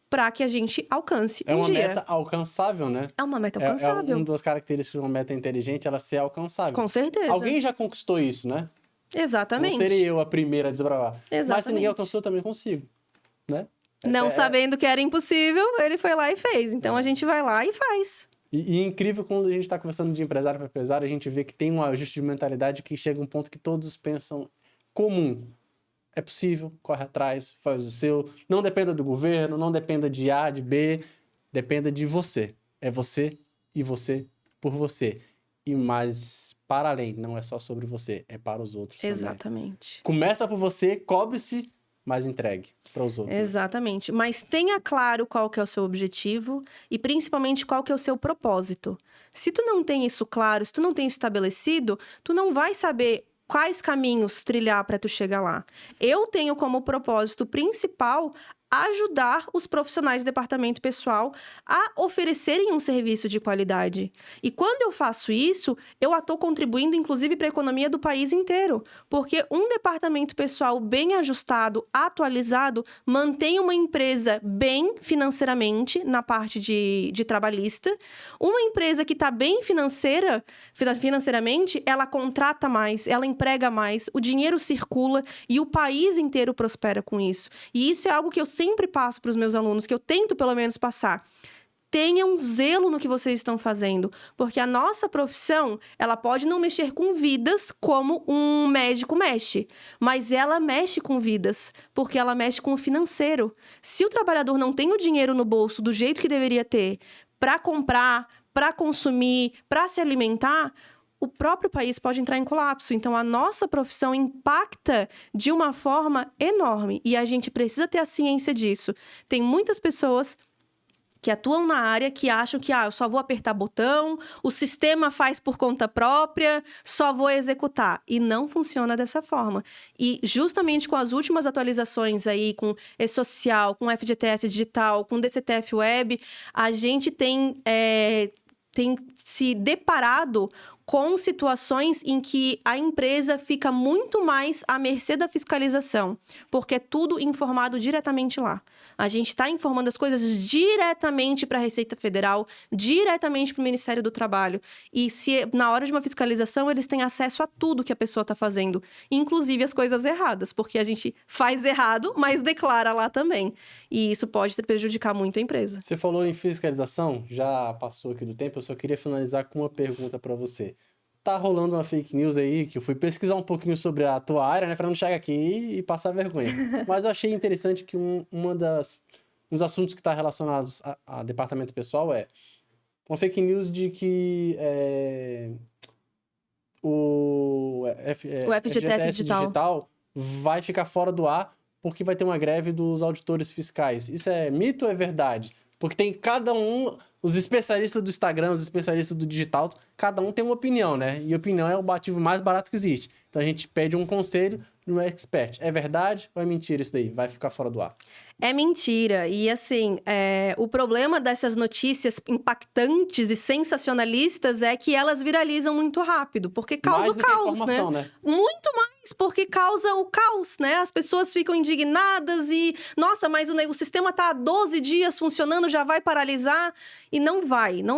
para que a gente alcance um dia. É uma meta alcançável, né? É uma meta alcançável. Uma das características de uma meta inteligente, ela ser alcançável. Com certeza. Alguém já conquistou isso, né? Exatamente. Não seria eu a primeira a desbravar. Exatamente. Mas se ninguém alcançou, eu também consigo, né? Não sabendo que era impossível, ele foi lá e fez. Então, a gente vai lá e faz. E incrível quando a gente está conversando de empresário para empresário, a gente vê que tem um ajuste de mentalidade que chega a um ponto que todos pensam comum. É possível, corre atrás, faz o seu. Não dependa do governo, não dependa de A, de B. Dependa de você. É você e você por você. Mas, para além, não é só sobre você, é para os outros Exatamente. também. Começa por você, cobre-se, mas entregue para os outros. Exatamente. Né? Mas tenha claro qual que é o seu objetivo e, principalmente, qual que é o seu propósito. Se tu não tem isso claro, se tu não tem isso estabelecido, tu não vai saber quais caminhos trilhar para tu chegar lá. Eu tenho como propósito principal ajudar os profissionais do departamento pessoal a oferecerem um serviço de qualidade. E quando eu faço isso, eu estou contribuindo, inclusive, para a economia do país inteiro. Porque um departamento pessoal bem ajustado, atualizado, mantém uma empresa bem financeiramente, na parte de trabalhista. Uma empresa que está bem financeiramente, ela contrata mais, ela emprega mais, o dinheiro circula e o país inteiro prospera com isso. E isso é algo que eu sempre passo para os meus alunos, que eu tento pelo menos passar. Tenham zelo no que vocês estão fazendo, porque a nossa profissão, ela pode não mexer com vidas como um médico mexe, mas ela mexe com vidas, porque ela mexe com o financeiro. Se o trabalhador não tem o dinheiro no bolso do jeito que deveria ter para comprar, para consumir, para se alimentar, o próprio país pode entrar em colapso. Então, a nossa profissão impacta de uma forma enorme e a gente precisa ter a ciência disso. Tem muitas pessoas que atuam na área que acham que eu só vou apertar botão, o sistema faz por conta própria, só vou executar. E não funciona dessa forma. E justamente com as últimas atualizações aí, com E-Social, com FGTS Digital, com DCTF Web, a gente tem se deparado com situações em que a empresa fica muito mais à mercê da fiscalização, porque é tudo informado diretamente lá. A gente está informando as coisas diretamente para a Receita Federal, diretamente para o Ministério do Trabalho. E se na hora de uma fiscalização, eles têm acesso a tudo que a pessoa está fazendo, inclusive as coisas erradas, porque a gente faz errado, mas declara lá também. E isso pode prejudicar muito a empresa. Você falou em fiscalização, já passou aqui do tempo, eu só queria finalizar com uma pergunta para você. Tá rolando uma fake news aí, que eu fui pesquisar um pouquinho sobre a tua área, né, para não chegar aqui e passar vergonha. Mas eu achei interessante que um dos assuntos que está relacionados a departamento pessoal é uma fake news de que o FGTS Digital vai ficar fora do ar porque vai ter uma greve dos auditores fiscais. Isso é mito ou é verdade? Porque tem cada um, os especialistas do Instagram, os especialistas do digital, cada um tem uma opinião, né? E opinião é o ativo mais barato que existe. Então a gente pede um conselho no expert. É verdade ou é mentira isso daí? Vai ficar fora do ar? É mentira. E assim, o problema dessas notícias impactantes e sensacionalistas é que elas viralizam muito rápido, porque causa Mais o do que a caos, né? informação, né? Muito mais, porque causa o caos, né? As pessoas ficam indignadas e, nossa, mas o sistema tá há 12 dias funcionando, já vai paralisar? E não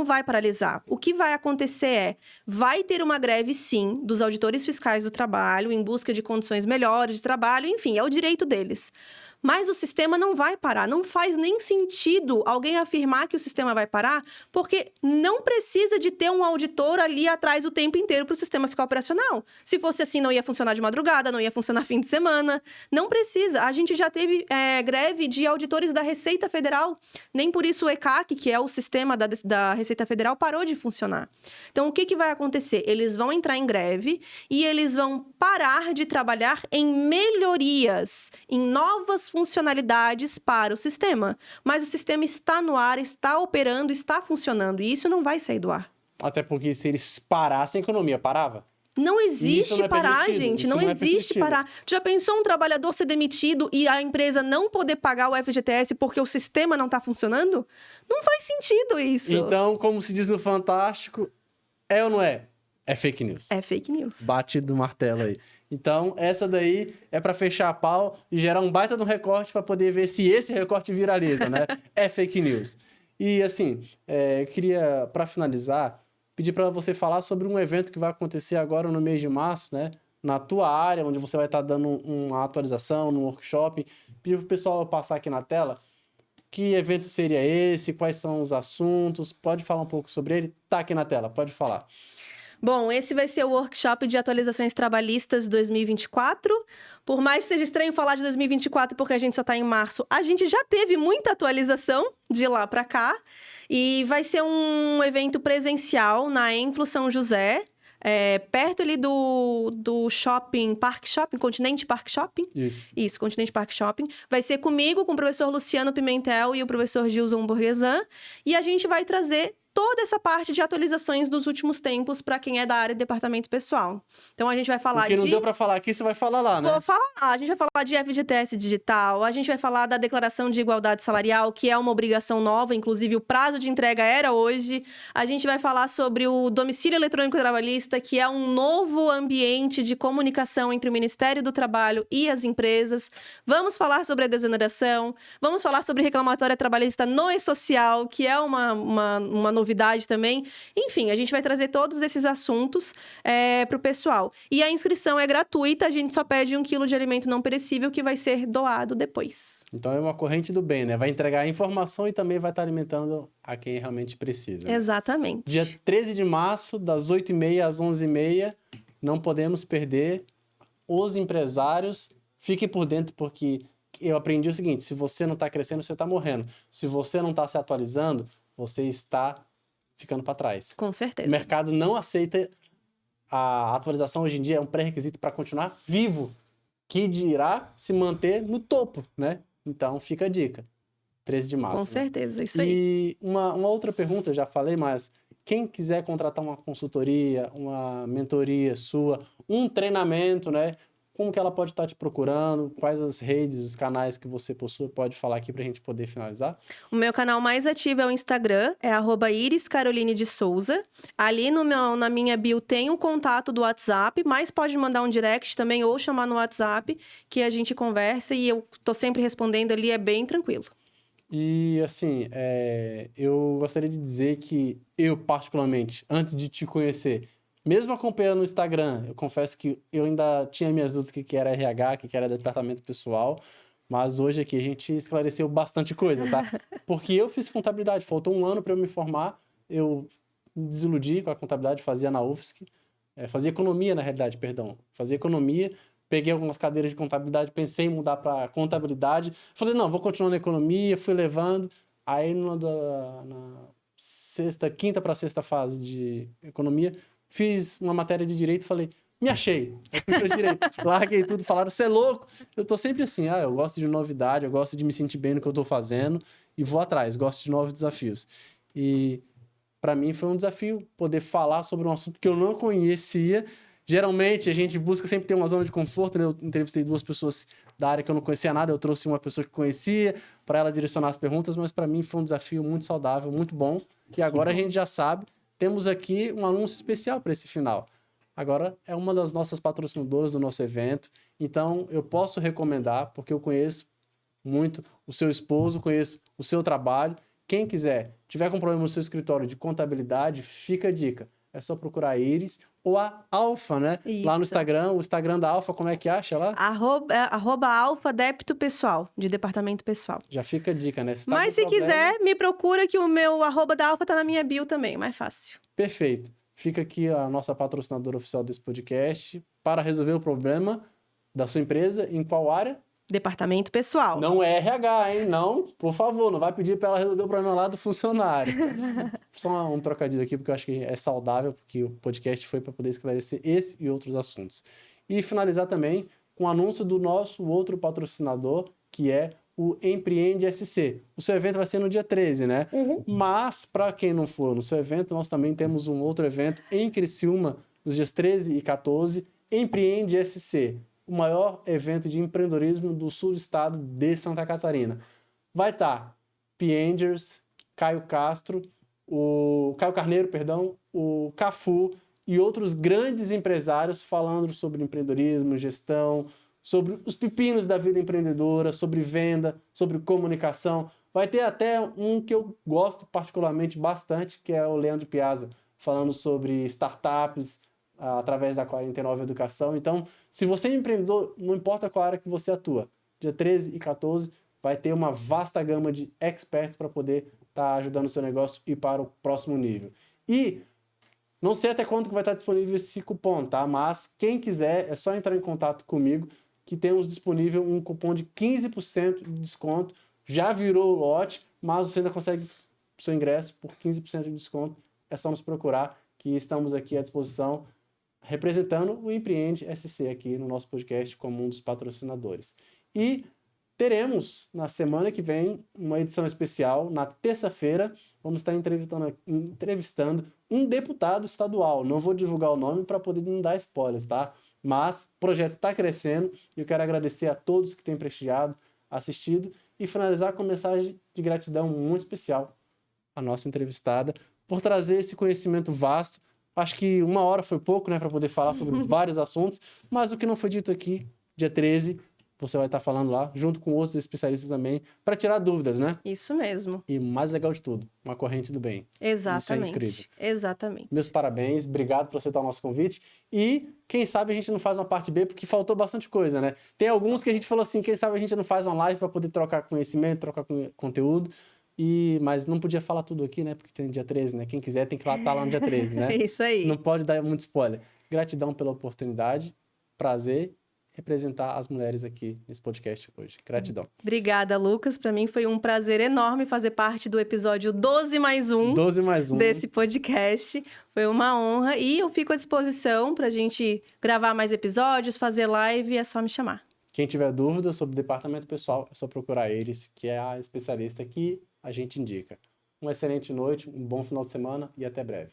vai paralisar. O que vai acontecer vai ter uma greve, sim, dos auditores fiscais do trabalho, em busca de condições melhores de trabalho, enfim, é o direito deles. Mas o sistema não vai parar. Não faz nem sentido alguém afirmar que o sistema vai parar, porque não precisa de ter um auditor ali atrás o tempo inteiro para o sistema ficar operacional. Se fosse assim, não ia funcionar de madrugada, não ia funcionar fim de semana. Não precisa. A gente já teve greve de auditores da Receita Federal. Nem por isso o ECAC, que é o sistema da Receita Federal, parou de funcionar. Então, o que vai acontecer? Eles vão entrar em greve e eles vão parar de trabalhar em melhorias, em novas funcionalidades para o sistema. Mas o sistema está no ar, está operando, está funcionando. E isso não vai sair do ar. Até porque se eles parassem, a economia parava. Não existe parar, permitido. gente. Isso Não não é existe permitido. parar. Já pensou um trabalhador ser demitido e a empresa não poder pagar o FGTS porque o sistema não está funcionando? Não faz sentido isso. Então, como se diz no Fantástico, é ou não é? É fake news. É fake news. Bate do martelo aí. Então, essa daí é para fechar a pau e gerar um baita de um recorte para poder ver se esse recorte viraliza, né? É fake news. E, assim, eu queria, para finalizar, pedir para você falar sobre um evento que vai acontecer agora no mês de março, né? Na tua área, onde você vai estar dando uma atualização, num workshop. Pedir para o pessoal passar aqui na tela. Que evento seria esse? Quais são os assuntos? Pode falar um pouco sobre ele? Tá aqui na tela, pode falar. Bom, esse vai ser o workshop de atualizações trabalhistas 2024. Por mais que seja estranho falar de 2024 porque a gente só está em março, a gente já teve muita atualização de lá para cá. E vai ser um evento presencial na Enflo São José, perto ali do shopping, Park Shopping, Continente Park Shopping. Isso, Continente Park Shopping. Vai ser comigo, com o professor Luciano Pimentel e o professor Gilson Borgesan. E a gente vai trazer toda essa parte de atualizações dos últimos tempos para quem é da área de departamento pessoal. Então, a gente vai falar O que não deu para falar aqui, você vai falar lá, né? Vou falar. A gente vai falar de FGTS digital, a gente vai falar da declaração de igualdade salarial, que é uma obrigação nova, inclusive o prazo de entrega era hoje. A gente vai falar sobre o domicílio eletrônico trabalhista, que é um novo ambiente de comunicação entre o Ministério do Trabalho e as empresas. Vamos falar sobre a desoneração, vamos falar sobre reclamatória trabalhista no e-social, que é uma novidade também. Enfim, a gente vai trazer todos esses assuntos para o pessoal. E a inscrição é gratuita, a gente só pede 1 quilo de alimento não perecível que vai ser doado depois. Então é uma corrente do bem, né? Vai entregar informação e também vai estar alimentando a quem realmente precisa. Né? Exatamente. Dia 13 de março, das 8h30 às 11h30, não podemos perder. Os empresários, fiquem por dentro, porque eu aprendi o seguinte: se você não está crescendo, você está morrendo. Se você não está se atualizando, você está ficando para trás. Com certeza. O mercado não aceita. A atualização hoje em dia é um pré-requisito para continuar vivo, que dirá se manter no topo, né? Então, fica a dica. 13 de março. Com certeza, isso aí. E uma outra pergunta, eu já falei, mas quem quiser contratar uma consultoria, uma mentoria sua, um treinamento, né? Como que ela pode estar te procurando? Quais as redes, os canais que você possui? Pode falar aqui para a gente poder finalizar? O meu canal mais ativo é o Instagram, é @iriscaroline_de_souza. Ali na minha bio tem o contato do WhatsApp, mas pode mandar um direct também ou chamar no WhatsApp, que a gente conversa e eu tô sempre respondendo ali, é bem tranquilo. E, assim, eu gostaria de dizer que eu, particularmente, antes de te conhecer, mesmo acompanhando no Instagram, eu confesso que eu ainda tinha minhas dúvidas que era RH, que era departamento pessoal, mas hoje aqui a gente esclareceu bastante coisa, tá? Porque eu fiz contabilidade, faltou 1 ano para eu me formar, eu me desiludi com a contabilidade, fazia na UFSC, fazia economia, na realidade, perdão, fazia economia, peguei algumas cadeiras de contabilidade, pensei em mudar para contabilidade, falei, não, vou continuar na economia, fui levando, aí na quinta para sexta fase de economia, fiz uma matéria de direito e falei, me achei. Eu fui pro direito, larguei tudo, falaram, você é louco? Eu tô sempre assim, eu gosto de novidade, eu gosto de me sentir bem no que eu tô fazendo e vou atrás, gosto de novos desafios. E para mim foi um desafio poder falar sobre um assunto que eu não conhecia, Geralmente, a gente busca sempre ter uma zona de conforto, né? Eu entrevistei 2 pessoas da área que eu não conhecia nada, eu trouxe uma pessoa que conhecia para ela direcionar as perguntas, mas para mim foi um desafio muito saudável, muito bom. E agora a gente já sabe, temos aqui um anúncio especial para esse final. Agora é uma das nossas patrocinadoras do nosso evento, então eu posso recomendar, porque eu conheço muito o seu esposo, conheço o seu trabalho. Quem quiser, tiver com problema no seu escritório de contabilidade, fica a dica. É só procurar a Iris ou a Alfa, né? Isso. Lá no Instagram, o Instagram da Alfa, como é que acha lá? @, Alfa Débito Pessoal, de departamento pessoal. Já fica a dica, né? Tá Mas com se problema, quiser, me procura que o meu @ da Alfa tá na minha bio também, mais fácil. perfeito. Fica aqui a nossa patrocinadora oficial desse podcast para resolver o problema da sua empresa. Em qual área? Departamento pessoal. Não é RH, hein? Não, por favor, não vai pedir para ela resolver o problema lá do funcionário. Só um trocadilho aqui, porque eu acho que é saudável, porque o podcast foi para poder esclarecer esse e outros assuntos. E finalizar também com o anúncio do nosso outro patrocinador, que é o Empreende SC. O seu evento vai ser no dia 13, né? Mas, para quem não for no seu evento, nós também temos um outro evento em Criciúma, nos dias 13 e 14, Empreende SC, o maior evento de empreendedorismo do sul do estado de Santa Catarina. Vai estar Piengers, Caio Carneiro, perdão, o Cafu e outros grandes empresários falando sobre empreendedorismo, gestão, sobre os pepinos da vida empreendedora, sobre venda, sobre comunicação. Vai ter até um que eu gosto particularmente bastante, que é o Leandro Piazza, falando sobre startups através da 49 Educação. Então, se você é empreendedor, não importa qual área que você atua, dia 13 e 14 vai ter uma vasta gama de experts para poder estar ajudando o seu negócio e ir para o próximo nível. E não sei até quando que vai estar disponível esse cupom, tá? Mas quem quiser, é só entrar em contato comigo, que temos disponível um cupom de 15% de desconto. Já virou o lote, mas você ainda consegue o seu ingresso por 15% de desconto. É só nos procurar, que estamos aqui à disposição, representando o Empreende SC aqui no nosso podcast como um dos patrocinadores. E teremos, na semana que vem, uma edição especial. Na terça-feira, vamos estar entrevistando um deputado estadual. Não vou divulgar o nome para poder não dar spoilers, tá? Mas o projeto está crescendo e eu quero agradecer a todos que têm prestigiado, assistido e finalizar com uma mensagem de gratidão muito especial à nossa entrevistada por trazer esse conhecimento vasto. Acho que 1 hora foi pouco, né, para poder falar sobre vários assuntos, mas o que não foi dito aqui, dia 13, você vai estar falando lá, junto com outros especialistas também, para tirar dúvidas, né? Isso mesmo. E mais legal de tudo, uma corrente do bem. Exatamente. Isso é incrível. Exatamente. Meus parabéns, obrigado por aceitar o nosso convite. E quem sabe a gente não faz uma parte B, porque faltou bastante coisa, né? Tem alguns que a gente falou assim, quem sabe a gente não faz uma live para poder trocar conhecimento, trocar conteúdo. Mas não podia falar tudo aqui, né? Porque tem dia 13, né? Quem quiser tem que estar lá no dia 13, né? Isso aí. Não pode dar muito spoiler. Gratidão pela oportunidade, prazer representar as mulheres aqui nesse podcast hoje. Gratidão. Obrigada, Lucas. Para mim foi um prazer enorme fazer parte do episódio 12 mais 1 desse podcast. Foi uma honra e eu fico à disposição para a gente gravar mais episódios, fazer live, é só me chamar. Quem tiver dúvida sobre departamento pessoal, é só procurar eles, que é a especialista que a gente indica. Uma excelente noite, um bom final de semana e até breve.